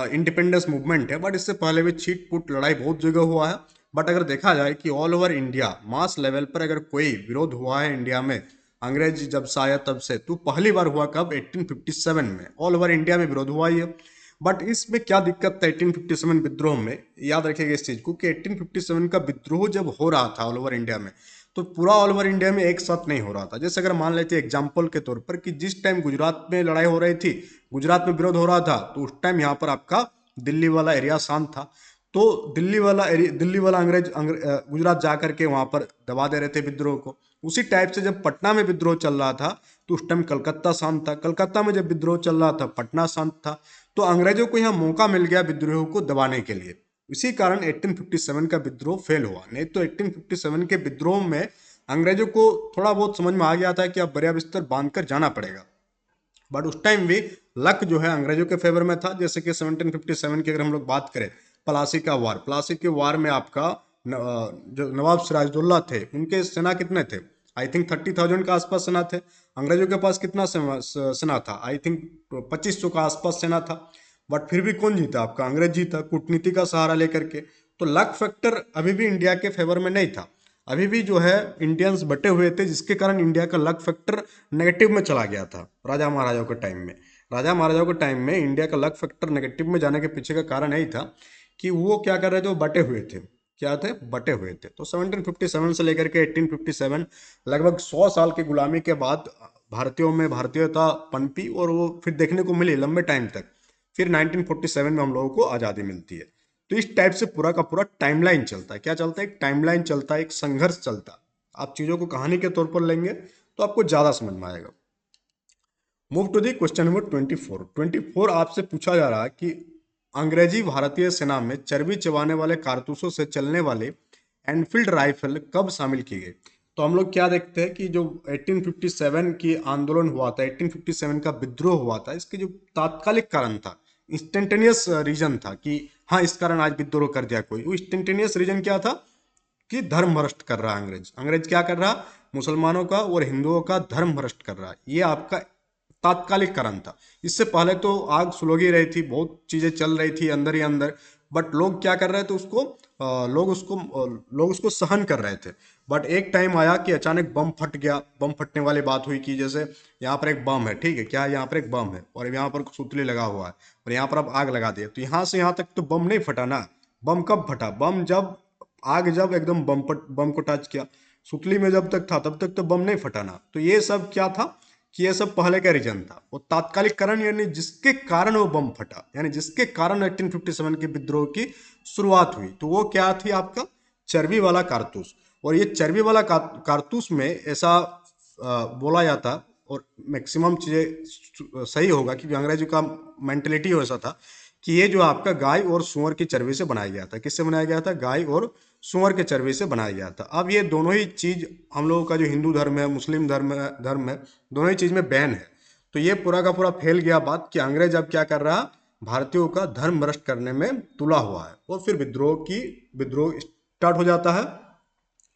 इंडिपेंडेंस मूवमेंट है। बट इससे पहले भी छीट पुट लड़ाई बहुत जगह हुआ है। बट अगर देखा जाए कि all over India mass level पर अगर कोई विरोध हुआ है इंडिया में, अंग्रेज जब से आया तब से, तो पहली बार हुआ कब, 1857 में। ऑल ओवर इंडिया में विरोध हुआ ही है। बट इसमें क्या दिक्कत था 1857 विद्रोह में, याद रखिएगा इस चीज को कि 1857 का विद्रोह जब हो रहा था ऑल ओवर इंडिया में, तो पूरा ऑल ओवर इंडिया में एक साथ नहीं हो रहा था। जैसे अगर मान लेते एग्जाम्पल के तौर पर कि जिस टाइम गुजरात में लड़ाई हो रही थी, गुजरात में विरोध हो रहा था, तो उस टाइम यहाँ पर आपका दिल्ली वाला एरिया शांत था। तो दिल्ली वाला गुजरात जा करके वहां पर दबा दे रहे थे विद्रोह को। उसी टाइप से जब पटना में विद्रोह चल रहा था तो उस टाइम कलकत्ता शांत था, कलकत्ता में जब विद्रोह चल रहा था पटना शांत था। तो अंग्रेजों को यहाँ मौका मिल गया विद्रोह को दबाने के लिए। इसी कारण 1857 का विद्रोह फेल हुआ। नहीं तो 1857 के विद्रोह में अंग्रेजों को थोड़ा बहुत समझ में आ गया था कि अब बरिया बिस्तर बांध कर जाना पड़ेगा। बट उस टाइम भी लक जो है अंग्रेजों के फेवर में था। जैसे कि 1757 की अगर हम लोग बात करें, प्लासी का वार, प्लासी के वार में आपका जो नवाब सिराजुद्दौला थे, उनके सेना कितने थे, आई थिंक 30,000 के आसपास सेना थे। अंग्रेजों के पास कितना सेना था, आई थिंक 2500 का आसपास सेना था। बट फिर भी कौन जीता, आपका अंग्रेज जीता, कूटनीति का सहारा लेकर के। तो लक फैक्टर अभी भी इंडिया के फेवर में नहीं था। अभी भी जो है इंडियंस बटे हुए थे, जिसके कारण इंडिया का लक फैक्टर नेगेटिव में चला गया था राजा महाराजाओं के टाइम में। राजा महाराजाओं के टाइम में इंडिया का लक फैक्टर नेगेटिव में जाने के पीछे का कारण यही था कि वो क्या कर रहे थे, वो बटे हुए थे। क्या थे, बटे हुए थे। तो 1757 से लेकर के 1857 लगभग 100 साल की गुलामी के बाद भारतीयों में भारतीयता पनपी और वो फिर देखने को मिली लंबे टाइम तक। फिर 1947 में हम लोगों को आज़ादी मिलती है। तो इस टाइप से पूरा का पूरा टाइमलाइन चलता है। क्या चलता है, एक टाइमलाइन चलता है, एक संघर्ष चलता है। आप चीज़ों को कहानी के तौर पर लेंगे तो आपको ज़्यादा समझ में आएगा। Move to the question number 24 आपसे पूछा जा रहा है कि अंग्रेजी भारतीय सेना में चर्बी चबाने वाले कारतूसों से चलने वाले एनफील्ड राइफल कब शामिल की गई। तो हम लोग क्या देखते हैं कि जो 1857 की आंदोलन हुआ था, 1857 का विद्रोह हुआ था, इसके जो तात्कालिक कारण था, इंस्टेंटेनियस रीजन था कि हाँ इस कारण आज विद्रोह कर दिया कोई, वो इंस्टेंटेनियस रीजन क्या था कि धर्म भ्रष्ट कर रहा है अंग्रेज। अंग्रेज क्या कर रहा, मुसलमानों का और हिंदुओं का धर्म भ्रष्ट कर रहा है। ये आपका तात्कालिक कारण था। इससे पहले तो आग सुलग रही थी, बहुत चीजें चल रही थी अंदर ही अंदर, बट लोग क्या कर रहे थे उसको, लोग उसको सहन कर रहे थे। बट एक टाइम आया कि अचानक बम फट गया। बम फटने वाली बात हुई कि जैसे यहाँ पर एक बम है, ठीक है, क्या है, यहाँ पर एक बम है और यहाँ पर सुतली लगा हुआ है और यहाँ पर अब आग लगा दिया, तो यहाँ से यहाँ तक तो बम नहीं फटा ना। बम कब फटा, बम जब आग जब एकदम बम को टच किया। सुतली में जब तक था तब तक तो बम नहीं फटा ना। तो ये सब क्या था कि ये सब पहले का रीजन था। वो तात्कालिक कारण यानी जिसके कारण वो बम फटा, यानी जिसके कारण 1857 के विद्रोह की शुरुआत हुई, तो वो क्या थी, आपका चर्बी वाला कारतूस। और ये चर्बी वाला कारतूस में ऐसा बोला जाता, और मैक्सिमम चीजें सही होगा क्योंकि अंग्रेजों का मेंटेलिटी वैसा था कि ये जो आपका गाय और सूअर की चर्बी से बनाया गया था। किससे बनाया गया था, गाय और सूअर के चर्बी से बनाया गया था। अब ये दोनों ही चीज हम लोगों का जो हिंदू धर्म है, मुस्लिम धर्म है, दोनों ही चीज में बैन है। तो ये पूरा का पूरा फैल गया बात कि अंग्रेज अब क्या कर रहा, भारतीयों का धर्म भ्रष्ट करने में तुला हुआ है। और फिर विद्रोह स्टार्ट हो जाता है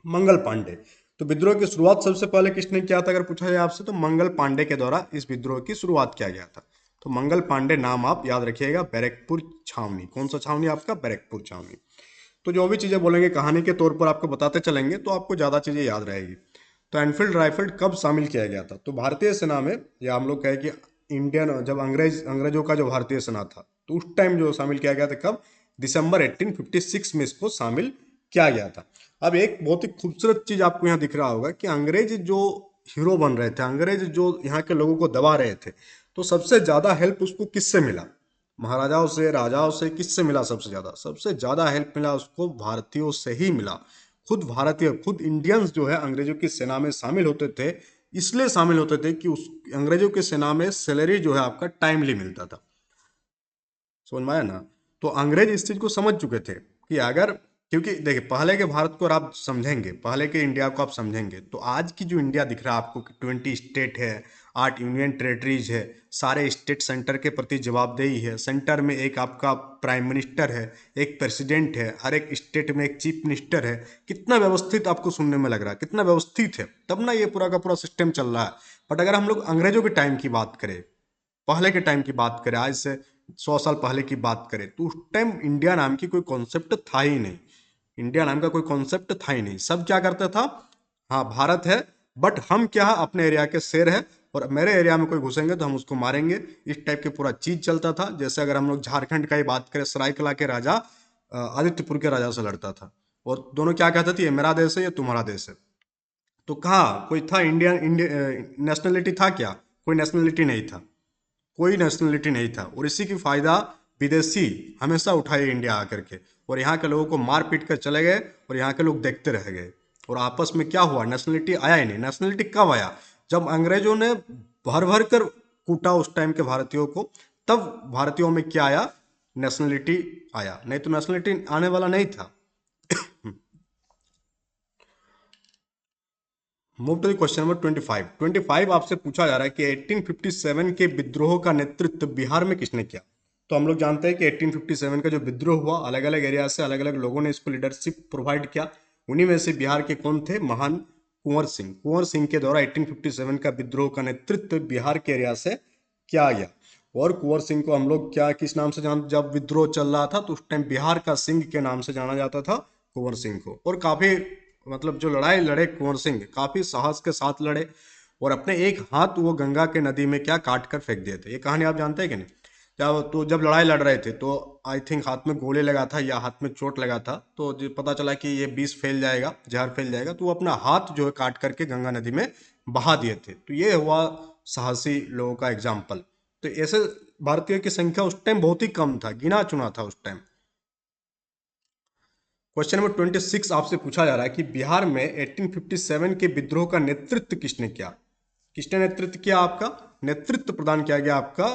मंगल पांडे। तो विद्रोह की शुरुआत सबसे पहले किसने किया था अगर पूछा जाए आपसे, तो मंगल पांडे के द्वारा इस विद्रोह की शुरुआत किया गया था। तो मंगल पांडे नाम आप याद रखिएगा, बैरकपुर छावनी, कौन सा छावनी आपका, बैरकपुर छावनी। तो जो भी चीजें बोलेंगे कहानी के तौर पर आपको बताते चलेंगे तो आपको ज्यादा चीजें याद रहेगी। तो एनफील्ड राइफल कब शामिल किया गया था, तो भारतीय सेना में, या हम लोग कहें कि इंडियन, जब अंग्रेजों का जो भारतीय सेना था तो उस टाइम जो शामिल किया गया था, कब, दिसंबर 1856 में इसको शामिल किया गया था। अब एक बहुत ही खूबसूरत चीज आपको यहाँ दिख रहा होगा कि अंग्रेज जो हीरो बन रहे थे, अंग्रेज जो यहाँ के लोगों को दबा रहे थे, तो सबसे ज्यादा हेल्प उसको किससे मिला, महाराजाओं से, राजाओं से, किससे मिला सबसे ज्यादा, सबसे ज्यादा हेल्प मिला उसको भारतीयों से ही मिला। खुद भारतीय, खुद इंडियंस जो है अंग्रेजों की सेना में शामिल होते थे, इसलिए शामिल होते थे कि उस अंग्रेजों की सेना में सैलरी जो है आपका टाइमली मिलता था। समझ में आया ना। तो अंग्रेज इस चीज को समझ चुके थे कि अगर, क्योंकि देखिए पहले के भारत को अगर आप समझेंगे, पहले के इंडिया को आप समझेंगे, तो आज की जो इंडिया दिख रहा है आपको कि 20 स्टेट है, 8 यूनियन टेरिटरीज है, सारे स्टेट सेंटर के प्रति जवाबदेही है, सेंटर में एक आपका प्राइम मिनिस्टर है, एक प्रेसिडेंट है, हर एक स्टेट में एक चीफ मिनिस्टर है। कितना व्यवस्थित आपको सुनने में लग रहा है, कितना व्यवस्थित है, तब ना ये पूरा का पूरा सिस्टम चल रहा है। बट अगर हम लोग अंग्रेजों के टाइम की बात करें, पहले के टाइम की बात करें, आज से 100 साल पहले की बात करें, तो उस टाइम इंडिया नाम की कोई कॉन्सेप्ट था ही नहीं। इंडिया नाम का कोई कॉन्सेप्ट था ही नहीं। सब क्या करता था, हाँ भारत है, बट हम क्या है, अपने एरिया के शेर है, और मेरे एरिया में कोई घुसेंगे तो हम उसको मारेंगे। इस टाइप के पूरा चीज चलता था। जैसे अगर हम लोग झारखंड का ही बात करें, सरायकला के राजा आदित्यपुर के राजा से लड़ता था, और दोनों क्या कहते थे, ये मेरा देश है, ये तुम्हारा देश है। तो कहाँ कोई था, इंडिया नेशनलिटी था क्या, कोई नेशनलिटी नहीं था, कोई नेशनलिटी नहीं था। और इसी की फायदा विदेशी हमेशा उठाए इंडिया आकर के, और यहाँ के लोगों को मार पीट कर चले गए, और यहाँ के लोग देखते रह गए। और आपस में क्या हुआ, नेशनलिटी आया ही नहीं। नेशनलिटी कब आया, जब अंग्रेजों ने भर भर कर कूटा उस टाइम के भारतीयों को, तब भारतीयों में क्या आया, नेशनलिटी आया, नहीं तो नेशनलिटी आने वाला नहीं था। Move to question number 25। 25 आपसे पूछा जा रहा है कि 1857 के विद्रोह का नेतृत्व बिहार में किसने किया। तो हम लोग जानते हैं कि 1857 का जो विद्रोह हुआ, अलग अलग एरिया से अलग अलग लोगों ने इसको लीडरशिप प्रोवाइड किया। उन्हीं में से बिहार के कौन थे, महान कुंवर सिंह। कुंवर सिंह के द्वारा 1857 का विद्रोह का नेतृत्व बिहार के एरिया से किया गया। और कुंवर सिंह को हम लोग क्या, किस नाम से जान, जब विद्रोह चल रहा था तो उस टाइम बिहार का सिंह के नाम से जाना जाता था कुंवर सिंह को। और काफी, मतलब जो लड़ाई लड़े कुंवर सिंह, काफी साहस के साथ लड़े, और अपने एक हाथ वो गंगा के नदी में क्या काट कर फेंक दिए थे। ये कहानी आप जानते हैं कि नहीं। जब लड़ाई लड़ रहे थे तो आई थिंक हाथ में गोले लगा था या हाथ में चोट लगा था, तो पता चला कि ये विष फैल जाएगा, जहर फैल जाएगा, तो वो अपना हाथ जो है काट करके गंगा नदी में बहा दिए थे। तो ये हुआ साहसी लोगों का एग्जाम्पल। तो ऐसे भारतीयों की संख्या उस टाइम बहुत ही कम था, गिना चुना था उस टाइम। क्वेश्चन नंबर 26 आपसे पूछा जा रहा है कि बिहार में 1857 के विद्रोह का नेतृत्व किसने किया। किसने नेतृत्व किया, आपका नेतृत्व प्रदान किया गया आपका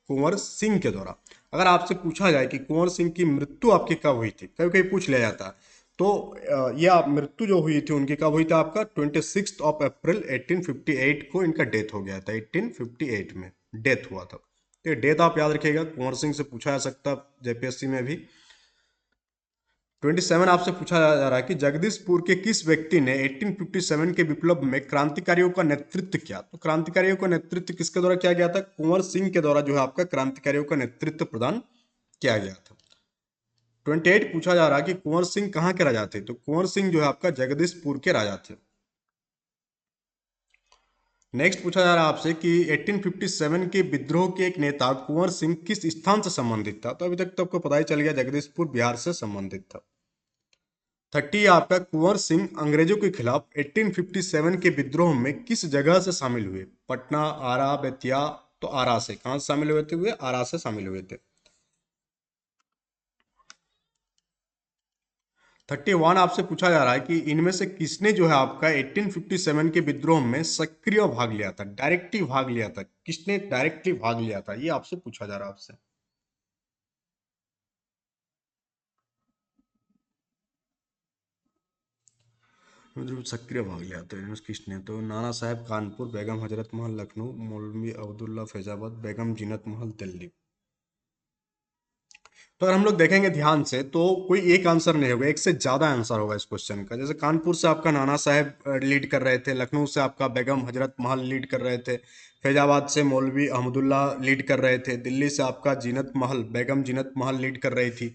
कुंवर सिंह के द्वारा। अगर आपसे पूछा जाए कि कुंवर सिंह की मृत्यु आपकी कब हुई थी, कभी कभी पूछ लिया जाता है, तो यह मृत्यु जो हुई थी उनकी कब हुई थी, आपका 26 अप्रैल 1858 को इनका डेथ हो गया था। 1858 में डेथ हुआ था। तो ये डेथ आप याद रखिएगा, कुंवर सिंह से पूछा जा सकता जेपीएससी में भी। 27 आपसे पूछा जा रहा है कि जगदीशपुर के किस व्यक्ति ने 1857 के विप्लव में क्रांतिकारियों का नेतृत्व किया। तो क्रांतिकारियों का नेतृत्व किसके द्वारा किया गया था? कुंवर सिंह के द्वारा जो है आपका क्रांतिकारियों का नेतृत्व प्रदान किया गया था। 28 पूछा जा रहा है कि कुंवर सिंह कहाँ के राजा थे। तो कुंवर सिंह जो है आपका जगदीशपुर के राजा थे। नेक्स्ट पूछा जा रहा है आपसे कि 1857 के विद्रोह के एक नेता कुंवर सिंह किस स्थान से संबंधित था। तो अभी तक तो आपको पता ही चल गया, जगदीशपुर बिहार से संबंधित था। 30 आपका कुंवर सिंह अंग्रेजों के खिलाफ 1857 के विद्रोह में किस जगह से शामिल हुए? पटना, आरा, बेतिया। तो आरा से। कहां से शामिल हुए थे? वे आरा से शामिल हुए थे। 31 आपसे पूछा जा रहा है कि इनमें से किसने जो है आपका 1857 के विद्रोह में सक्रिय भाग लिया था, डायरेक्टली भाग लिया था? किसने डायरेक्टली भाग लिया था, ये आपसे पूछा जा रहा है आपसे। मतलब सक्रिय भाग लिया था इनमें से किसने? तो नाना साहब कानपुर, बेगम हजरत महल लखनऊ, मौलवी अब्दुल्ला फैजाबाद, बेगम जीनत महल दिल्ली। तो अगर हम लोग देखेंगे ध्यान से तो कोई एक आंसर नहीं होगा, एक से ज्यादा आंसर होगा इस क्वेश्चन का। जैसे कानपुर से आपका नाना साहब लीड कर रहे थे, लखनऊ से आपका बेगम हजरत महल लीड कर रहे थे, फैजाबाद से मौलवी अहमदुल्ला लीड कर रहे थे, दिल्ली से आपका जीनत महल, बेगम जीनत महल लीड कर रही थी।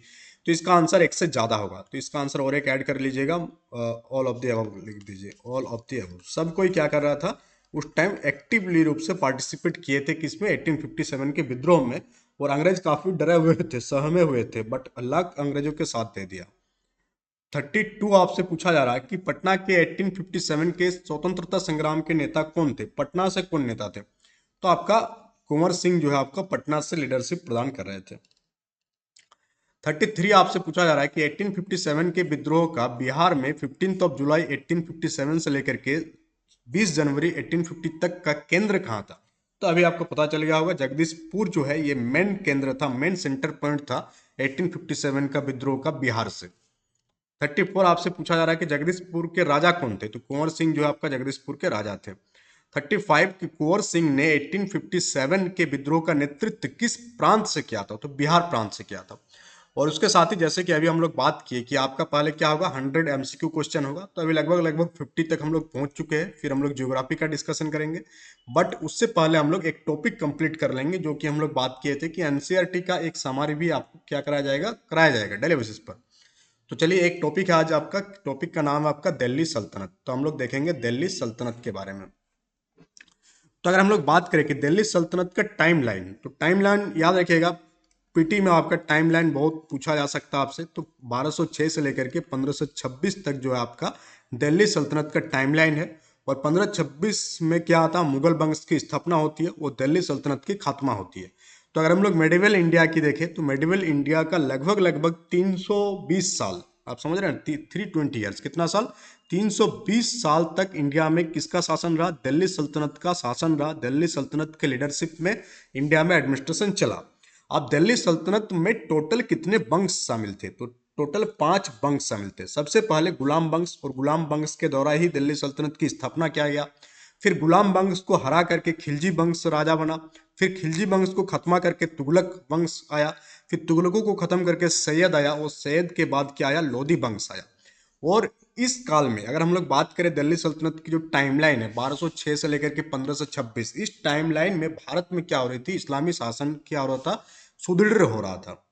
तो इसका आंसर एक से ज्यादा होगा। तो इसका आंसर और एक ऐड कर लीजिएगा, ऑल ऑफ द अबव लिख दीजिए, ऑल ऑफ द अबव। सब कोई क्या कर रहा था उस टाइम? एक्टिवली रूप से पार्टिसिपेट किए थे किसमें? 1857 के विद्रोह में। और अंग्रेज काफी डरे हुए थे, सहमे हुए थे, बट अल्लाह अंग्रेजों के साथ दे दिया। 32 आपसे पूछा जा रहा है कि पटना के 1857 के स्वतंत्रता संग्राम के नेता कौन थे? पटना से कौन नेता थे? तो आपका कुंवर सिंह जो है आपका पटना से लीडरशिप प्रदान कर रहे थे। 33 आपसे पूछा जा रहा है कि 1857 के विद्रोह का बिहार में 15 ऑफ जुलाई 1857 से लेकर के 20 जनवरी 1850 तक का केंद्र कहाँ था? तो अभी आपको पता चल गया होगा, जगदीशपुर जो है ये मेन केंद्र था, मेन सेंटर पॉइंट था 1857 का विद्रोह का बिहार से। 34 आपसे पूछा जा रहा है कि जगदीशपुर के राजा कौन थे? तो कुंवर सिंह जो है आपका जगदीशपुर के राजा थे। 35 की कुंवर सिंह ने 1857 के विद्रोह का नेतृत्व किस प्रांत से किया था? तो बिहार प्रांत से किया था। और उसके साथ ही जैसे कि अभी हम लोग बात किए कि आपका पहले क्या होगा, 100 एमसीक्यू क्वेश्चन होगा। तो अभी लगभग लगभग 50 तक हम लोग पहुंच चुके हैं, फिर हम लोग ज्योग्राफी का डिस्कशन करेंगे। बट उससे पहले हम लोग एक टॉपिक कंप्लीट कर लेंगे, जो कि हम लोग बात किए थे कि एनसीईआरटी का एक समरी भी आपको क्या कराया जाएगा डेली बेसिस पर। तो चलिए, एक टॉपिक है आज आपका, टॉपिक का नाम है आपका दिल्ली सल्तनत। तो हम लोग देखेंगे दिल्ली सल्तनत के बारे में। तो अगर हम लोग बात करें कि दिल्ली सल्तनत का टाइमलाइन, तो टाइमलाइन याद रखिएगा, पीटी में आपका टाइमलाइन बहुत पूछा जा सकता है आपसे। तो 1206 से लेकर के 1526 तक जो है आपका दिल्ली सल्तनत का टाइमलाइन है। और 1526 में क्या आता है, मुगल वंश की स्थापना होती है, वो दिल्ली सल्तनत की खात्मा होती है। तो अगर हम लोग मेडिवल इंडिया की देखें तो मेडिवल इंडिया का लगभग लगभग 320 साल, आप समझ रहे हैं, 320 ईयर्स, कितना साल? 320 साल तक इंडिया में किसका शासन रहा? दिल्ली सल्तनत का शासन रहा। दिल्ली सल्तनत के लीडरशिप में इंडिया में एडमिनिस्ट्रेशन चला। अब दिल्ली सल्तनत में टोटल कितने वंश शामिल थे? तो टोटल 5 वंश शामिल थे। सबसे पहले गुलाम वंश, और गुलाम वंश के द्वारा ही दिल्ली सल्तनत की स्थापना किया गया। फिर गुलाम वंश को हरा करके खिलजी वंश राजा बना। फिर खिलजी वंश को खत्मा करके तुगलक वंश आया। फिर तुगलकों को खत्म करके सैयद आया, और सैयद के बाद क्या आया? लोधी वंश आया। और इस काल में अगर हम लोग बात करें दिल्ली सल्तनत की जो टाइमलाइन है 1206 से लेकर के 1526, इस टाइमलाइन में भारत में क्या हो रही थी? इस्लामी शासन क्या हो रहा था? सुदृढ़ हो रहा था।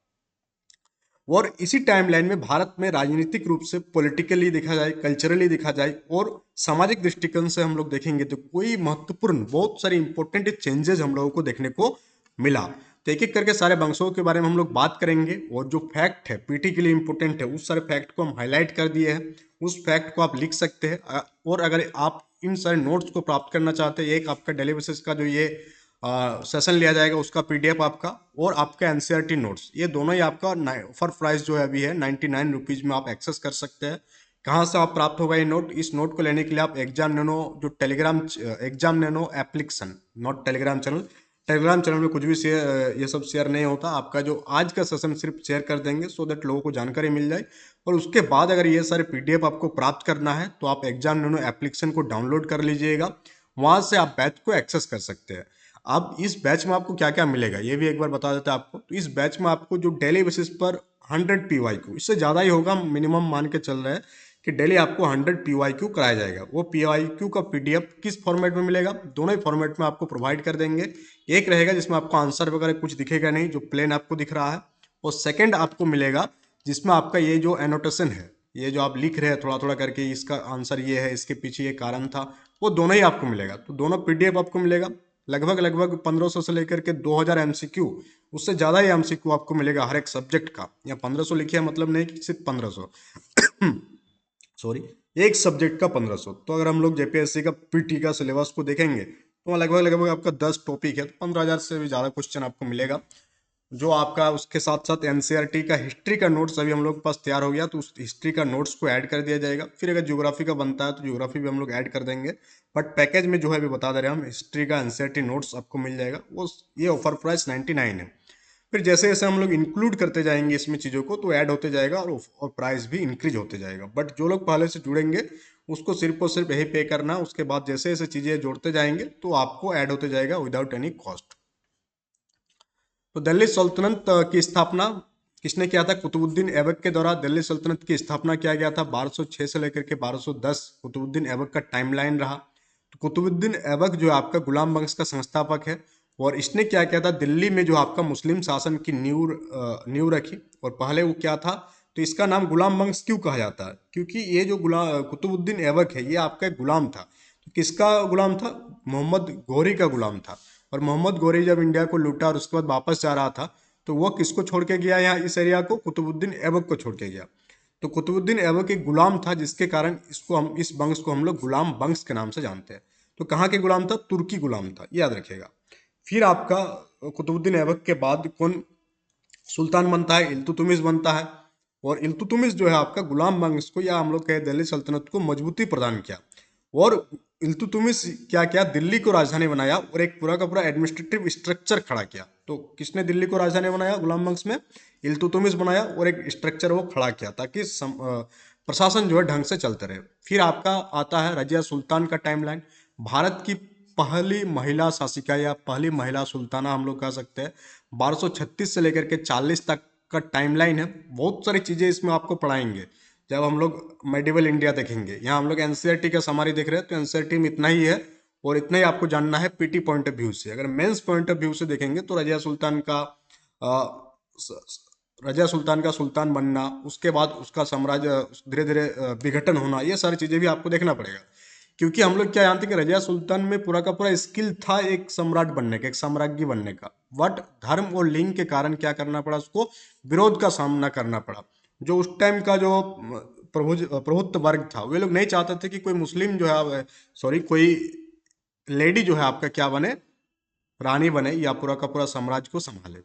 और इसी टाइमलाइन में भारत में राजनीतिक रूप से, पॉलिटिकली देखा जाए, कल्चरली देखा जाए, और सामाजिक दृष्टिकोण से हम लोग देखेंगे तो कोई महत्वपूर्ण, बहुत सारे इंपॉर्टेंट चेंजेस हम लोगों को देखने को मिला। तो एक एक करके सारे वंशों के बारे में हम लोग बात करेंगे। और जो फैक्ट है पीटी के लिए इंपॉर्टेंट है, उस सारे फैक्ट को हम हाईलाइट कर दिए हैं, उस फैक्ट को आप लिख सकते हैं। और अगर आप इन सारे नोट्स को प्राप्त करना चाहते हैं, एक आपका डेली बेसिस का जो ये सेशन लिया जाएगा उसका पीडीएफ आपका, और आपका एनसीईआरटी नोट्स, ये दोनों ही आपका ऑफर प्राइस जो है अभी है 99 रुपीज़ में आप एक्सेस कर सकते हैं। कहाँ से आप प्राप्त होगा ये नोट? इस नोट को लेने के लिए आप एग्जाम नैनो जो Telegram, exam nano application, not Telegram channel, Telegram channel में कुछ भी शेयर, ये सब शेयर नहीं होता। आपका जो आज का सेशन सिर्फ शेयर कर देंगे, सो दैट लोगों को जानकारी मिल जाए। और उसके बाद अगर ये सारे पीडीएफ आपको प्राप्त करना है तो आप एग्जाम नैनो एप्लीकेशन को डाउनलोड कर लीजिएगा, वहाँ से आप बैच को एक्सेस कर सकते हैं। अब इस बैच में आपको क्या क्या मिलेगा ये भी एक बार बता देते हैं आपको। तो इस बैच में आपको जो डेली बेसिस पर 100 PYQ, इससे ज़्यादा ही होगा, मिनिमम मान के चल रहे हैं कि डेली आपको 100 PYQ कराया जाएगा। वो PYQ का PDF किस फॉर्मेट में मिलेगा? दोनों ही फॉर्मेट में आपको प्रोवाइड कर देंगे। एक रहेगा जिसमें आपको आंसर वगैरह कुछ दिखेगा नहीं, जो प्लेन आपको दिख रहा है, और सेकेंड आपको मिलेगा जिसमें आपका ये जो एनोटेशन है, ये जो आप लिख रहे हैं थोड़ा थोड़ा करके, इसका आंसर ये है, इसके पीछे ये कारण था, वो दोनों ही आपको मिलेगा। तो दोनों PDF आपको मिलेगा। लगभग लगभग 1500 से लेकर के 2000 MCQ, उससे ज़्यादा ही MCQ आपको मिलेगा हर एक सब्जेक्ट का। या 1500 लिखिए मतलब नहीं कि सिर्फ 1500 सॉरी, एक सब्जेक्ट का 1500। तो अगर हम लोग JPSC का PT का सिलेबस को देखेंगे तो लगभग लगभग आपका 10 टॉपिक है, तो 15,000 से भी ज़्यादा क्वेश्चन आपको मिलेगा। जो आपका उसके साथ साथ NCERT का हिस्ट्री का नोट्स अभी हम लोग के पास तैयार हो गया, तो उस हिस्ट्री का नोट्स को ऐड कर दिया जाएगा। फिर अगर ज्योग्राफी का बनता है तो ज्योग्राफी भी हम लोग ऐड कर देंगे। बट पैकेज में जो है अभी बता दे रहे हैं हम, हिस्ट्री का NCERT नोट्स आपको मिल जाएगा। वो ये ऑफर प्राइस 99 है। फिर जैसे जैसे हम लोग इंक्लूड करते जाएंगे इसमें चीज़ों को, तो ऐड होते जाएगा और प्राइस भी इंक्रीज होते जाएगा। बट जो लोग पहले से जुड़ेंगे उसको सिर्फ और सिर्फ यही पे करना, उसके बाद जैसे जैसे चीज़ें जोड़ते जाएंगे तो आपको ऐड होते जाएगा विदाउट एनी कॉस्ट। तो दिल्ली सल्तनत की स्थापना किसने किया था? कुतुबुद्दीन ऐबक के द्वारा दिल्ली सल्तनत की स्थापना किया गया था 1206 से लेकर के 1210 कुतुबुद्दीन ऐबक का टाइमलाइन रहा। तो कुतुबुद्दीन ऐबक जो आपका गुलाम वंश का संस्थापक है, और इसने क्या किया था, दिल्ली में जो आपका मुस्लिम शासन की नींव रखी। और पहले वो क्या था, तो इसका नाम गुलाम वंश क्यों कहा जाता है? क्योंकि ये जो कुतुबुद्दीन ऐबक है, ये आपका एक गुलाम था। तो किसका गुलाम था? मोहम्मद घोरी का गुलाम था। और मोहम्मद गौरी जब इंडिया को लूटा और उसके बाद वापस जा रहा था, तो वो किसको छोड़ के गया यहाँ इस एरिया को? कुतुबुद्दीन ऐबक को छोड़ के गया। तो कुतुबुद्दीन ऐबक एक गुलाम था, जिसके कारण इसको हम, इस वंश को हम लोग गुलाम वंश के नाम से जानते हैं। तो कहाँ के गुलाम था? तुर्की गुलाम था, याद रखिएगा। फिर आपका कुतुबुद्दीन ऐबक के बाद कौन सुल्तान बनता है? इल्तुतमिश बनता है। और इल्तुतमिश जो है आपका गुलाम वंश को, या हम लोग कहे दिल्ली सल्तनत को मजबूती प्रदान किया। और इल्तुतमिश क्या किया? दिल्ली को राजधानी बनाया और एक पूरा का पूरा एडमिनिस्ट्रेटिव स्ट्रक्चर खड़ा किया। तो किसने दिल्ली को राजधानी बनाया गुलाम वंश में? इल्तुतमिश बनाया, और एक स्ट्रक्चर वो खड़ा किया ताकि प्रशासन जो है ढंग से चलते रहे। फिर आपका आता है रजिया सुल्तान का टाइमलाइन। भारत की पहली महिला शासिका या पहली महिला सुल्ताना हम लोग कह सकते हैं। 1236 से लेकर के 40 तक का टाइमलाइन है। बहुत सारी चीज़ें इसमें आपको पढ़ाएंगे जब हम लोग मेडिवल इंडिया देखेंगे। यहाँ हम लोग NCERT का समरी देख रहे हैं, तो NCERT में इतना ही है, और इतना ही आपको जानना है PT पॉइंट ऑफ व्यू से। अगर मेंस पॉइंट ऑफ व्यू से देखेंगे तो रजिया सुल्तान का सुल्तान बनना, उसके बाद उसका साम्राज्य धीरे धीरे विघटन होना, ये सारी चीज़ें भी आपको देखना पड़ेगा। क्योंकि हम लोग क्या जानते हैं कि रजिया सुल्तान में पूरा का पूरा स्किल था एक सम्राट बनने का, एक साम्राज्ञी बनने का। बट धर्म और लिंग के कारण क्या करना पड़ा उसको? विरोध का सामना करना पड़ा। जो उस टाइम का जो प्रभुत्व वर्ग था, वे लोग नहीं चाहते थे कि कोई मुस्लिम जो है, सॉरी, कोई लेडी जो है आपका क्या बने, रानी बने, या पूरा का पूरा साम्राज्य को संभाले।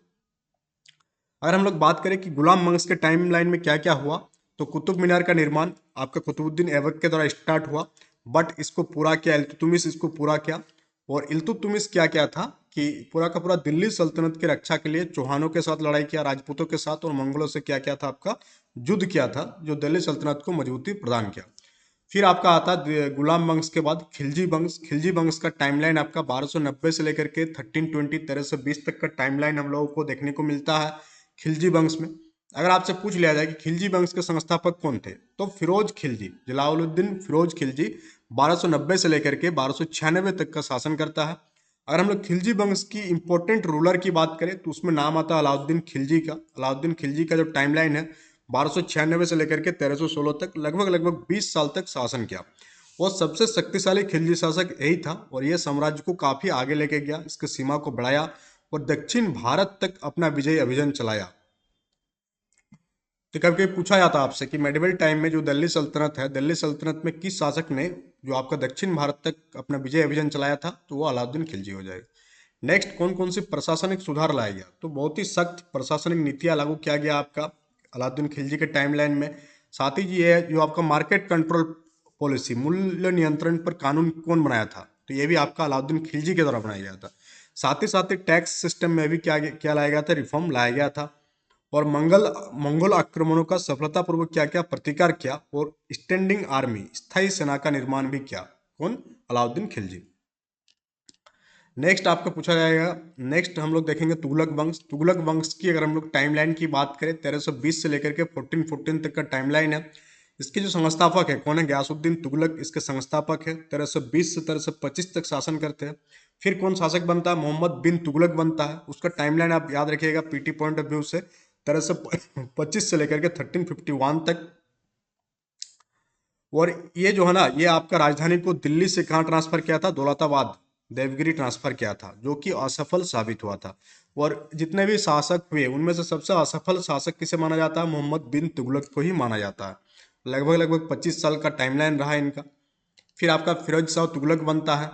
अगर हम लोग बात करें कि गुलाम वंश के टाइमलाइन में क्या क्या हुआ, तो कुतुब मीनार का निर्माण आपका कुतुबुद्दीन ऐबक के द्वारा स्टार्ट हुआ। बट इसको पूरा किया इल्तुतमिश, इसको पूरा किया। और इल्तुतमिश क्या क्या था कि पूरा का पूरा दिल्ली सल्तनत की रक्षा के लिए चौहानों के साथ लड़ाई किया, राजपूतों के साथ, और मंगलों से क्या क्या था आपका युद्ध किया था, जो दिल्ली सल्तनत को मजबूती प्रदान किया। फिर आपका आता है गुलाम वंश के बाद खिलजी वंश। खिलजी वंश का टाइमलाइन आपका 1290 से लेकर के 1320 1320 तक का टाइमलाइन हम लोगों को देखने को मिलता है खिलजी वंश में। अगर आपसे पूछ लिया जाए कि खिलजी वंश के संस्थापक कौन थे, तो फिरोज खिलजी, जलालुद्दीन फिरोज खिलजी 1290 से लेकर के 1296 तक का शासन करता है। अगर हम लोग खिलजी वंश की इंपॉर्टेंट रूलर की बात करें तो उसमें नाम आता है अलाउद्दीन खिलजी का। अलाउद्दीन खिलजी का जो टाइमलाइन है 1296 से लेकर के 1316 तक, लगभग लगभग 20 साल तक शासन किया। और सबसे शक्तिशाली खिलजी शासक यही था, और यह साम्राज्य को काफी आगे लेके गया, इसकी सीमा को बढ़ाया और दक्षिण भारत तक अपना विजय अभियान चलाया। तो कभी कभी पूछा जाता है आपसे कि मेडिवल टाइम में जो दिल्ली सल्तनत है, दिल्ली सल्तनत में किस शासक ने जो आपका दक्षिण भारत तक अपना विजय अभियान चलाया था, तो वो अलाउद्दीन खिलजी हो जाएगा। नेक्स्ट, कौन कौन सी प्रशासनिक सुधार लाया गया, तो बहुत ही सख्त प्रशासनिक नीतियां लागू किया गया आपका अलाउद्दीन खिलजी के टाइमलाइन में। साथ ही ये है जो आपका मार्केट कंट्रोल पॉलिसी, मूल्य नियंत्रण पर कानून कौन बनाया था, तो ये भी आपका अलाउद्दीन खिलजी के द्वारा बनाया गया था। साथ ही टैक्स सिस्टम में भी क्या लाया गया था, रिफॉर्म लाया गया था। और मंगोल आक्रमणों का सफलतापूर्वक क्या क्या प्रतिकार किया, और स्टैंडिंग आर्मी, स्थायी सेना का निर्माण भी किया। कौन? अलाउद्दीन खिलजी। नेक्स्ट आपका पूछा जाएगा, नेक्स्ट हम लोग देखेंगे तुगलक वंश। तुगलक वंश की अगर हम लोग टाइमलाइन की बात करें, 1320 से लेकर के 1414 तक का टाइमलाइन है। इसके जो संस्थापक है कौन है? गयासुद्दीन तुगलक इसके संस्थापक है। 1320 से 1325 तक शासन करते हैं। फिर कौन शासक बनता है? मोहम्मद बिन तुगलक बनता है। उसका टाइमलाइन आप याद रखिएगा पीटी पॉइंट ऑफ व्यू से, 1325 से लेकर के 1351 तक। और ये जो है ना, ये आपका राजधानी को दिल्ली से कहाँ ट्रांसफर किया था? दौलताबाद, देवगिरी ट्रांसफर किया था, जो कि असफल साबित हुआ था। और जितने भी शासक हुए उनमें से सबसे असफल शासक किसे माना जाता है? मोहम्मद बिन तुगलक को ही माना जाता है। लगभग लगभग 25 साल का टाइमलाइन रहा इनका। फिर आपका फिरोज शाह तुगलक बनता है।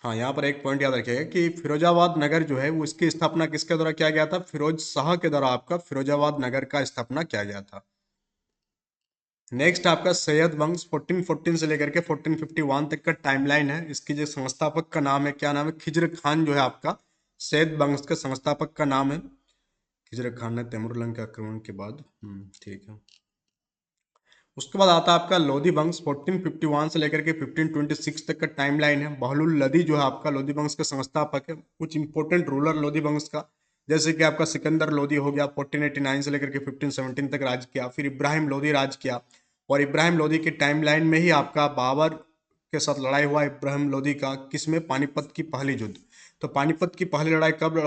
हाँ, यहाँ पर एक पॉइंट याद रखिएगा कि फिरोजाबाद नगर जो है वो इसकी स्थापना किसके द्वारा किया गया था? फिरोज शाह के द्वारा आपका फिरोजाबाद नगर का स्थापना किया गया था। नेक्स्ट आपका सैयद वंश, 1414 से लेकर के 1451 तक का टाइमलाइन है। इसकी जो संस्थापक का नाम है, क्या नाम है? खिज्र खान जो है आपका सैयद वंश के संस्थापक का नाम है। खिज्र खान ने तैमुरलंग के आक्रमण के बाद, ठीक है। उसके बाद आता है आपका लोधी वंश, 1451 से लेकर के 1526 तक का टाइमलाइन है। बहलुल लदी जो है आपका लोधी वंश का संस्थापक है। कुछ इंपॉर्टेंट रूलर लोधी वंश का, जैसे कि आपका सिकंदर लोधी हो गया, 1489 से लेकर के 1517 तक राज किया। फिर इब्राहिम लोधी राज किया, और इब्राहिम लोधी के टाइमलाइन में ही आपका बाबर के साथ लड़ाई हुआ इब्राहिम लोधी का, किसमें? पानीपत की पहली युद्ध। तो पानीपत की पहली लड़ाई कब,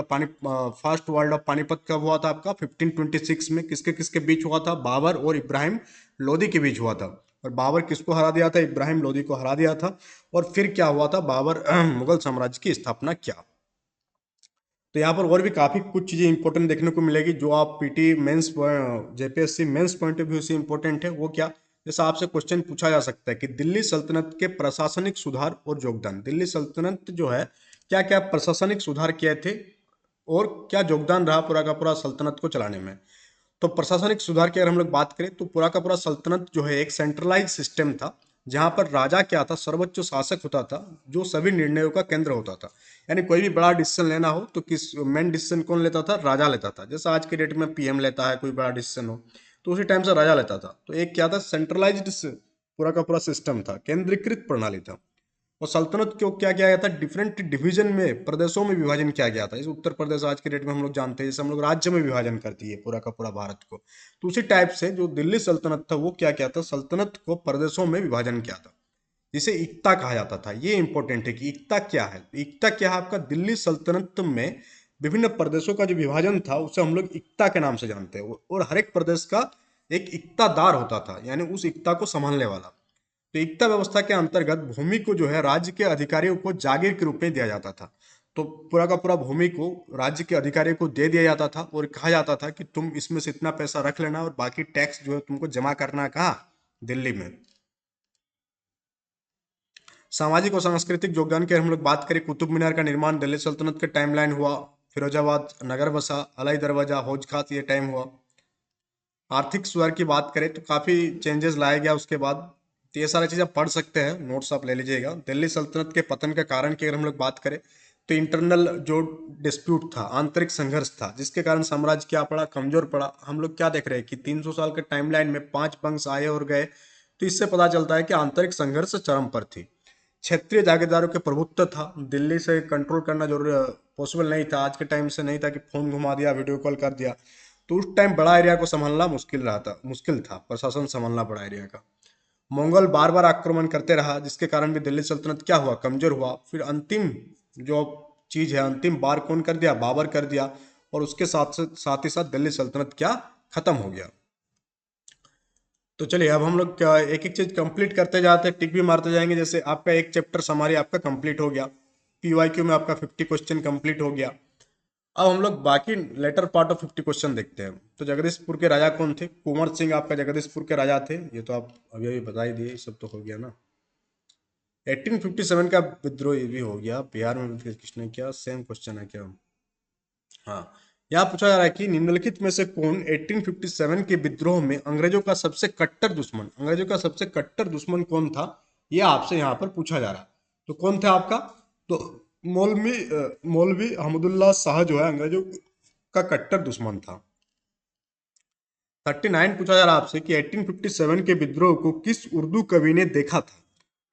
फर्स्ट वर्ल्ड ऑफ पानीपत कब हुआ था आपका? 1526 में। किसके किसके बीच हुआ था? बाबर और इब्राहिम लोधी के बीच हुआ था। और बाबर किसको हरा दिया था? इब्राहिम लोधी को हरा दिया था। और फिर क्या हुआ था? बाबर मुगल साम्राज्य की स्थापना किया। तो यहाँ पर और भी काफी कुछ चीजें इंपॉर्टेंट देखने को मिलेगी, जो आप PT mains, JPSC mains point of view से इंपॉर्टेंट है। वो क्या? जैसा आपसे क्वेश्चन पूछा जा सकता है कि दिल्ली सल्तनत के प्रशासनिक सुधार और योगदान। दिल्ली सल्तनत जो है, क्या क्या प्रशासनिक सुधार किए थे और क्या योगदान रहा पूरा का पूरा सल्तनत को चलाने में? तो प्रशासनिक सुधार की अगर हम लोग बात करें, तो पूरा का पूरा सल्तनत जो है एक सेंट्रलाइज सिस्टम था, जहां पर राजा क्या था? सर्वोच्च शासक होता था, जो सभी निर्णयों का केंद्र होता था। यानी कोई भी बड़ा डिसीजन लेना हो तो किस मेन डिसीजन कौन लेता था? राजा लेता था। जैसा आज के डेट में पीएम लेता है, कोई बड़ा डिसीजन हो तो उसी टाइम से राजा लेता था। तो एक क्या था? सेंट्रलाइज्ड पूरा का पूरा सिस्टम था, केंद्रीकृत प्रणाली था। और सल्तनत को क्या किया गया था? डिफरेंट डिवीजन में, प्रदेशों में विभाजन किया गया था। जैसे उत्तर प्रदेश आज के डेट में हम लोग जानते हैं, जैसे हम लोग राज्य में विभाजन करती है पूरा का पूरा भारत को, तो उसी टाइप से जो दिल्ली सल्तनत था वो क्या किया था? सल्तनत को प्रदेशों में विभाजन किया था, जिसे इक्ता कहा जाता था। ये इंपॉर्टेंट है कि इक्ता क्या है। इक्ता क्या है आपका? दिल्ली सल्तनत में विभिन्न प्रदेशों का जो विभाजन था उसे हम लोग इक्ता के नाम से जानते हैं। और हर एक प्रदेश का एक इक्तादार होता था, यानी उस इक्ता को संभालने वाला। तो एकता व्यवस्था के अंतर्गत भूमि को जो है राज्य के अधिकारियों को जागीर के रूप में दिया जाता था। तो पूरा का पूरा भूमि को राज्य के अधिकारियों को दे दिया जाता था, और कहा जाता था कि तुम इसमें से इतना पैसा रख लेना और बाकी टैक्स जो है तुमको जमा करना है कहाँ? दिल्ली में। सामाजिक और सांस्कृतिक योगदान की हम लोग बात करें, कुतुब मीनार का निर्माण दिल्ली सल्तनत के टाइमलाइन हुआ। फिरोजाबाद नगर बसा, अलाई दरवाजा, हौज खास, ये टाइम हुआ। आर्थिक सुधार की बात करें तो काफ़ी चेंजेस लाया गया उसके बाद। तो ये सारी चीज़ आप पढ़ सकते हैं, नोट्स आप ले लीजिएगा। दिल्ली सल्तनत के पतन के कारण की अगर हम लोग बात करें, तो इंटरनल जो डिस्प्यूट था, आंतरिक संघर्ष था, जिसके कारण साम्राज्य क्या पड़ा? कमजोर पड़ा। हम लोग क्या देख रहे हैं कि 300 साल के टाइमलाइन में 5 वंश आए और गए। तो इससे पता चलता है कि आंतरिक संघर्ष चरम पर थी। क्षेत्रीय जागीरदारों के प्रभुत्व था, दिल्ली से कंट्रोल करना जरूर पॉसिबल नहीं था। आज के टाइम से नहीं था कि फोन घुमा दिया, वीडियो कॉल कर दिया। तो उस टाइम बड़ा एरिया को संभालना मुश्किल रहा था, मुश्किल था प्रशासन संभालना बड़ा एरिया का। मंगोल बार बार आक्रमण करते रहा, जिसके कारण भी दिल्ली सल्तनत क्या हुआ? कमजोर हुआ। फिर अंतिम जो चीज है, अंतिम बार कौन कर दिया? बाबर कर दिया। और उसके साथ ही साथ दिल्ली सल्तनत क्या खत्म हो गया। तो चलिए अब हम लोग क्या एक एक चीज कंप्लीट करते जाते हैं, टिक भी मारते जाएंगे। जैसे आपका एक चैप्टर समरी आपका कंप्लीट हो गया, पीवाईक्यू में आपका 50 क्वेश्चन कंप्लीट हो गया। अब हम लोग बाकी लेटर पार्ट ऑफ 50 क्वेश्चन देखते हैं। तो जगदीशपुर के राजा कौन थे? कुंवर सिंह आपका जगदीशपुर के राजा थे। ये तो आप अभी अभी बता ही दिए, सब तो हो गया ना। 1857 का विद्रोह ये भी हो गया, बिहार में भी किसने किया? सेम क्वेश्चन है क्या? हाँ, यहाँ पूछा जा रहा है कि निम्नलिखित में से कौन 1857 के विद्रोह में अंग्रेजों का सबसे कट्टर दुश्मन, अंग्रेजों का सबसे कट्टर दुश्मन कौन था? ये आपसे यहाँ पर पूछा जा रहा है। तो कौन था आपका? तो मौलवी अहमदुल्ला शाह जो है अंग्रेजों का कट्टर दुश्मन था। 39 पूछा जा रहा है आपसे कि 1857 के विद्रोह को किस उर्दू कवि ने देखा था।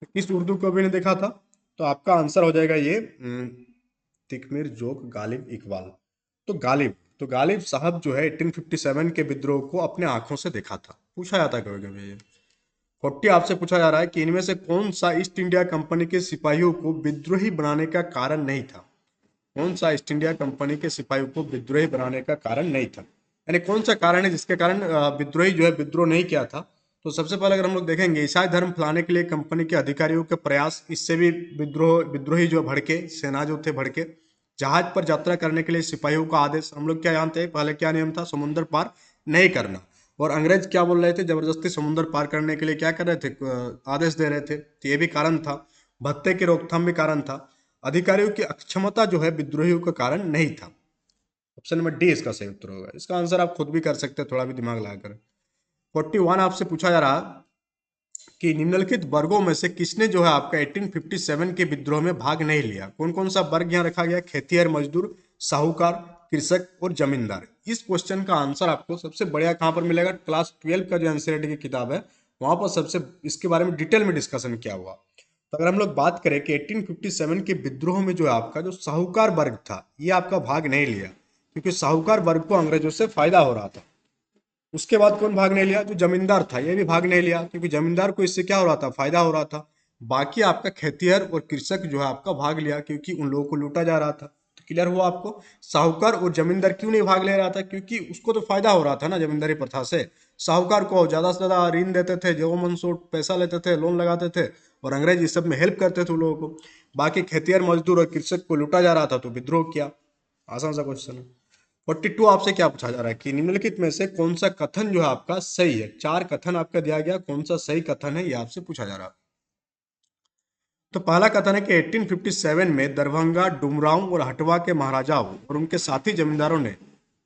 तो किस उर्दू कवि ने देखा था? तो आपका आंसर हो जाएगा ये तिकमिर जोक गालिब इकबाल। तो गालिब साहब जो है 1857 के विद्रोह को अपने आंखों से देखा था। पूछा जाता है कभी कभी ये। 40 आपसे पूछा जा रहा है कि इनमें से कौन सा ईस्ट इंडिया कंपनी के सिपाहियों को विद्रोही बनाने का कारण नहीं था। कौन सा ईस्ट इंडिया कंपनी के सिपाहियों को विद्रोही बनाने का कारण नहीं था, यानी कौन सा कारण है जिसके कारण विद्रोही जो है विद्रोह नहीं किया था। तो सबसे पहले अगर हम लोग देखेंगे ईसाई धर्म फैलाने के लिए कंपनी के अधिकारियों के प्रयास, इससे भी विद्रोही जो भड़के, सेना जो थे भड़के। जहाज पर यात्रा करने के लिए सिपाहियों का आदेश, हम लोग क्या जानते हैं पहले क्या नियम था, समुद्र पार नहीं करना। और अंग्रेज क्या बोल रहे थे, जबरदस्ती समुद्र पार करने के लिए क्या कर रहे थे, आदेश दे रहे थे, तो ये भी कारण था। भत्ते की रोकथाम भी कारण था। अधिकारियों की अक्षमता जो है विद्रोहियों का कारण नहीं था। ऑप्शन नंबर डी इसका सही उत्तर होगा। इसका आंसर आप खुद भी कर सकते हैं थोड़ा भी दिमाग लगाकर। 41 आपसे पूछा जा रहा कि निम्नलिखित वर्गों में से किसने जो है आपका 1857 के विद्रोह में भाग नहीं लिया। कौन कौन सा वर्ग यहाँ रखा गया, खेतिहर मजदूर, साहूकार, कृषक और जमींदार। इस क्वेश्चन का आंसर आपको सबसे बढ़िया कहाँ पर मिलेगा, क्लास 12 का जो एनसीईआरटी की किताब है वहां पर सबसे इसके बारे में डिटेल में डिस्कशन किया हुआ। तो अगर हम लोग बात करें कि 1857 के विद्रोह में जो है आपका जो साहूकार वर्ग था ये आपका भाग नहीं लिया, क्योंकि साहूकार वर्ग को अंग्रेजों से फायदा हो रहा था। उसके बाद कौन भाग नहीं लिया, जो जमींदार था ये भी भाग नहीं लिया, क्योंकि जमींदार को इससे क्या हो रहा था, फायदा हो रहा था। बाकी आपका खेतिहर और कृषक जो है आपका भाग लिया, क्योंकि उन लोगों को लूटा जा रहा था। तो क्लियर हुआ आपको। साहूकार और जमींदार क्यों नहीं भाग ले रहा था, क्योंकि उसको तो फायदा हो रहा था ना जमींदारी प्रथा से। साहूकार को ज्यादा से ज्यादा ऋण देते थे, जो मन सो पैसा लेते थे, लोन लगाते थे, और अंग्रेज इस सब में हेल्प करते थे उन लोगों को। बाकी खेतिहर मजदूर और कृषक को लूटा जा रहा था, तो विद्रोह किया। आसान सा क्वेश्चन है। 42 आपसे क्या पूछा जा रहा है कि निम्नलिखित में से कौन सा कथन जो है आपका सही है। चार कथन आपका दिया गया, कौन सा सही कथन है ये आपसे पूछा जा रहा है। तो पहला कथन है कि 1857 में दरभंगा, डुमरांव और हटवा के महाराजाओं और उनके साथी जमींदारों ने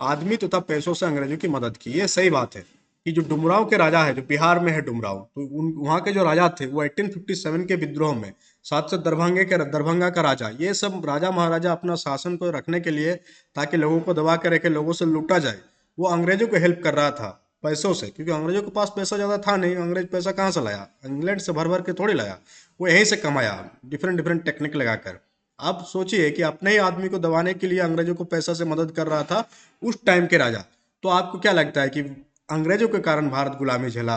आदमी तथा पैसों से अंग्रेजों की मदद की। ये सही बात है कि जो डुमरांव के राजा है, जो बिहार में है डुमरांव, तो उन वहाँ के जो राजा थे वो 1857 के विद्रोह में, साथ से दरभंगा का राजा, ये सब राजा महाराजा अपना शासन को रखने के लिए, ताकि लोगों को दबा के रखे, लोगों से लूटा जाए, वो अंग्रेजों को हेल्प कर रहा था पैसों से। क्योंकि अंग्रेजों के पास पैसा ज़्यादा था नहीं, अंग्रेज पैसा कहाँ से लाया, इंग्लैंड से भर भर के थोड़ी लाया, वो यहीं से कमाया, डिफरेंट डिफरेंट टेक्निक लगाकर। आप सोचिए कि अपने ही आदमी को दबाने के लिए अंग्रेजों को पैसा से मदद कर रहा था उस टाइम के राजा। तो आपको क्या लगता है कि अंग्रेजों के कारण भारत गुलामी झेला?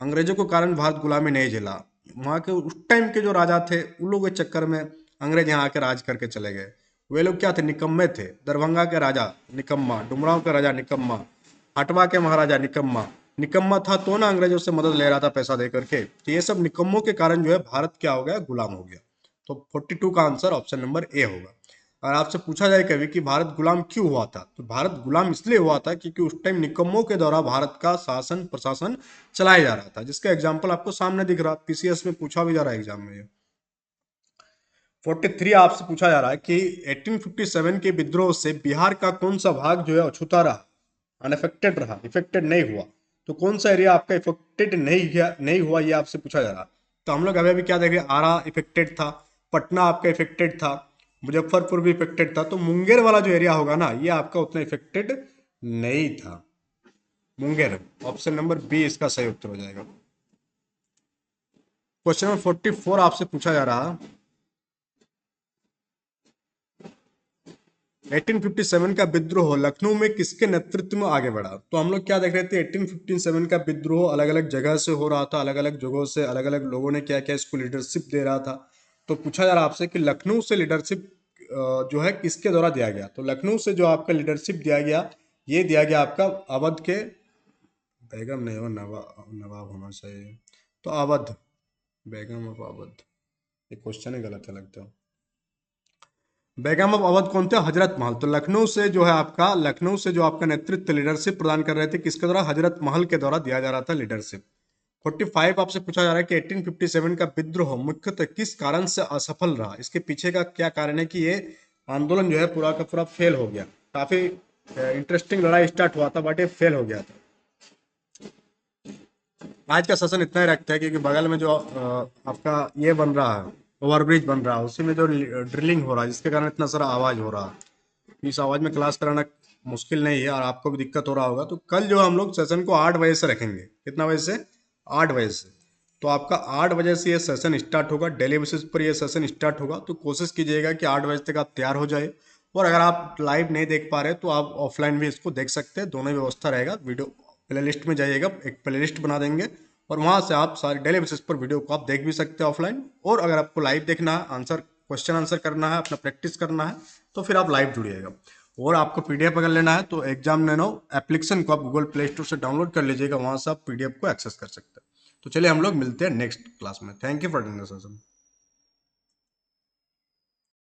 अंग्रेजों के कारण भारत गुलामी नहीं झेला। वहाँ के उस टाइम के जो राजा थे उन लोगों के चक्कर में अंग्रेज यहाँ आकर राज करके चले गए। वे लोग क्या थे, निकम्मे थे। दरभंगा के राजा निकम्मा, डुमरांव के राजा निकम्मा, हटवा के महाराजा निकम्मा। निकम्मा था तो ना अंग्रेजों से मदद ले रहा था पैसा दे करके। तो ये सब निकम्मों के कारण जो है भारत क्या हो गया, गुलाम हो गया। तो 42 का आंसर ऑप्शन नंबर ए होगा। और आपसे पूछा जाए कभी कि भारत गुलाम क्यों हुआ था, तो भारत गुलाम इसलिए हुआ था क्योंकि उस टाइम निकम्मों के द्वारा भारत का शासन प्रशासन चलाया जा रहा था, जिसका एग्जाम्पल आपको सामने दिख रहा है, पीसीएस में पूछा भी जा रहा है एग्जाम में। 43 आपसे पूछा जा रहा है कि 1857 के विद्रोह से बिहार का कौन सा भाग जो है अछूता रहा, अनअफेक्टेड रहा, इफेक्टेड नहीं हुआ। तो कौन सा एरिया आपका इफेक्टेड नहीं हुआ ये आपसे पूछा जा रहा। तो हम लोग अभी अभी क्या देख रहे हैं, आरा इफेक्टेड था, पटना आपका इफेक्टेड था, मुजफ्फरपुर भी इफेक्टेड था। तो मुंगेर वाला जो एरिया होगा ना ये आपका उतना इफेक्टेड नहीं था, मुंगेर। ऑप्शन नंबर बी इसका सही उत्तर हो जाएगा। क्वेश्चन नंबर 44 आपसे पूछा जा रहा, 1857 का विद्रोह लखनऊ में किसके नेतृत्व में आगे बढ़ा। तो हम लोग क्या देख रहे थे, 1857 का विद्रोह अलग अलग जगह से हो रहा था, अलग अलग जगहों से अलग अलग लोगों ने क्या क्या इसको लीडरशिप दे रहा था। तो पूछा जा रहा आपसे कि लखनऊ से लीडरशिप जो है किसके द्वारा दिया गया। तो लखनऊ से जो आपका लीडरशिप दिया गया, ये दिया गया आपका अवध के, बेगम नहीं हो, नवाब होना चाहिए। तो अवध, बेगम ऑफ अवध, ये क्वेश्चन ही गलत है लगता है। बेगम ऑफ अवध कौन थे, हजरत महल। तो लखनऊ से जो है आपका, लखनऊ से जो आपका नेतृत्व लीडरशिप प्रदान कर रहे थे किसके द्वारा, हजरत महल के द्वारा दिया जा रहा था लीडरशिप। 45 आपसे पूछा जा रहा है कि 1857 का विद्रोह मुख्यतः किस कारण से असफल रहा, इसके पीछे का क्या कारण है कि ये आंदोलन जो है पूरा का पूरा फेल हो गया। काफी इंटरेस्टिंग लड़ाई स्टार्ट हुआ था बट ये फेल हो गया था। आज का सेशन इतना ही रखता है क्योंकि बगल में जो आपका ये बन रहा है, ओवरब्रिज बन रहा है, उसी में जो ड्रिलिंग हो रहा है जिसके कारण इतना सारा आवाज हो रहा है। इस आवाज में क्लास कराना मुश्किल नहीं है और आपको भी दिक्कत हो रहा होगा, तो कल जो हम लोग सेशन को 8 बजे से रखेंगे। कितना बजे से? 8 बजे से। तो आपका 8 बजे से ये सेशन स्टार्ट होगा, डेली बेसिस पर ये सेशन स्टार्ट होगा। तो कोशिश कीजिएगा कि 8 बजे तक आप तैयार हो जाए। और अगर आप लाइव नहीं देख पा रहे तो आप ऑफलाइन भी इसको देख सकते हैं, दोनों ही व्यवस्था रहेगा। वीडियो प्लेलिस्ट में जाइएगा, एक प्लेलिस्ट बना देंगे और वहाँ से आप सारे डेली बेसिस पर वीडियो को आप देख भी सकते हैं ऑफलाइन। और अगर आपको लाइव देखना है, आंसर क्वेश्चन आंसर करना है, अपना प्रैक्टिस करना है, तो फिर आप लाइव जुड़िएगा। और आपको पीडीएफ अगर लेना है तो एग्जाम नैनो एप्लीकेशन को आप गूगल प्ले स्टोर से डाउनलोड कर लीजिएगा, वहाँ से आप पीडीएफ को एक्सेस कर सकते हैं। तो चलिए हम लोग मिलते हैं नेक्स्ट क्लास में। Thank you for attending the session.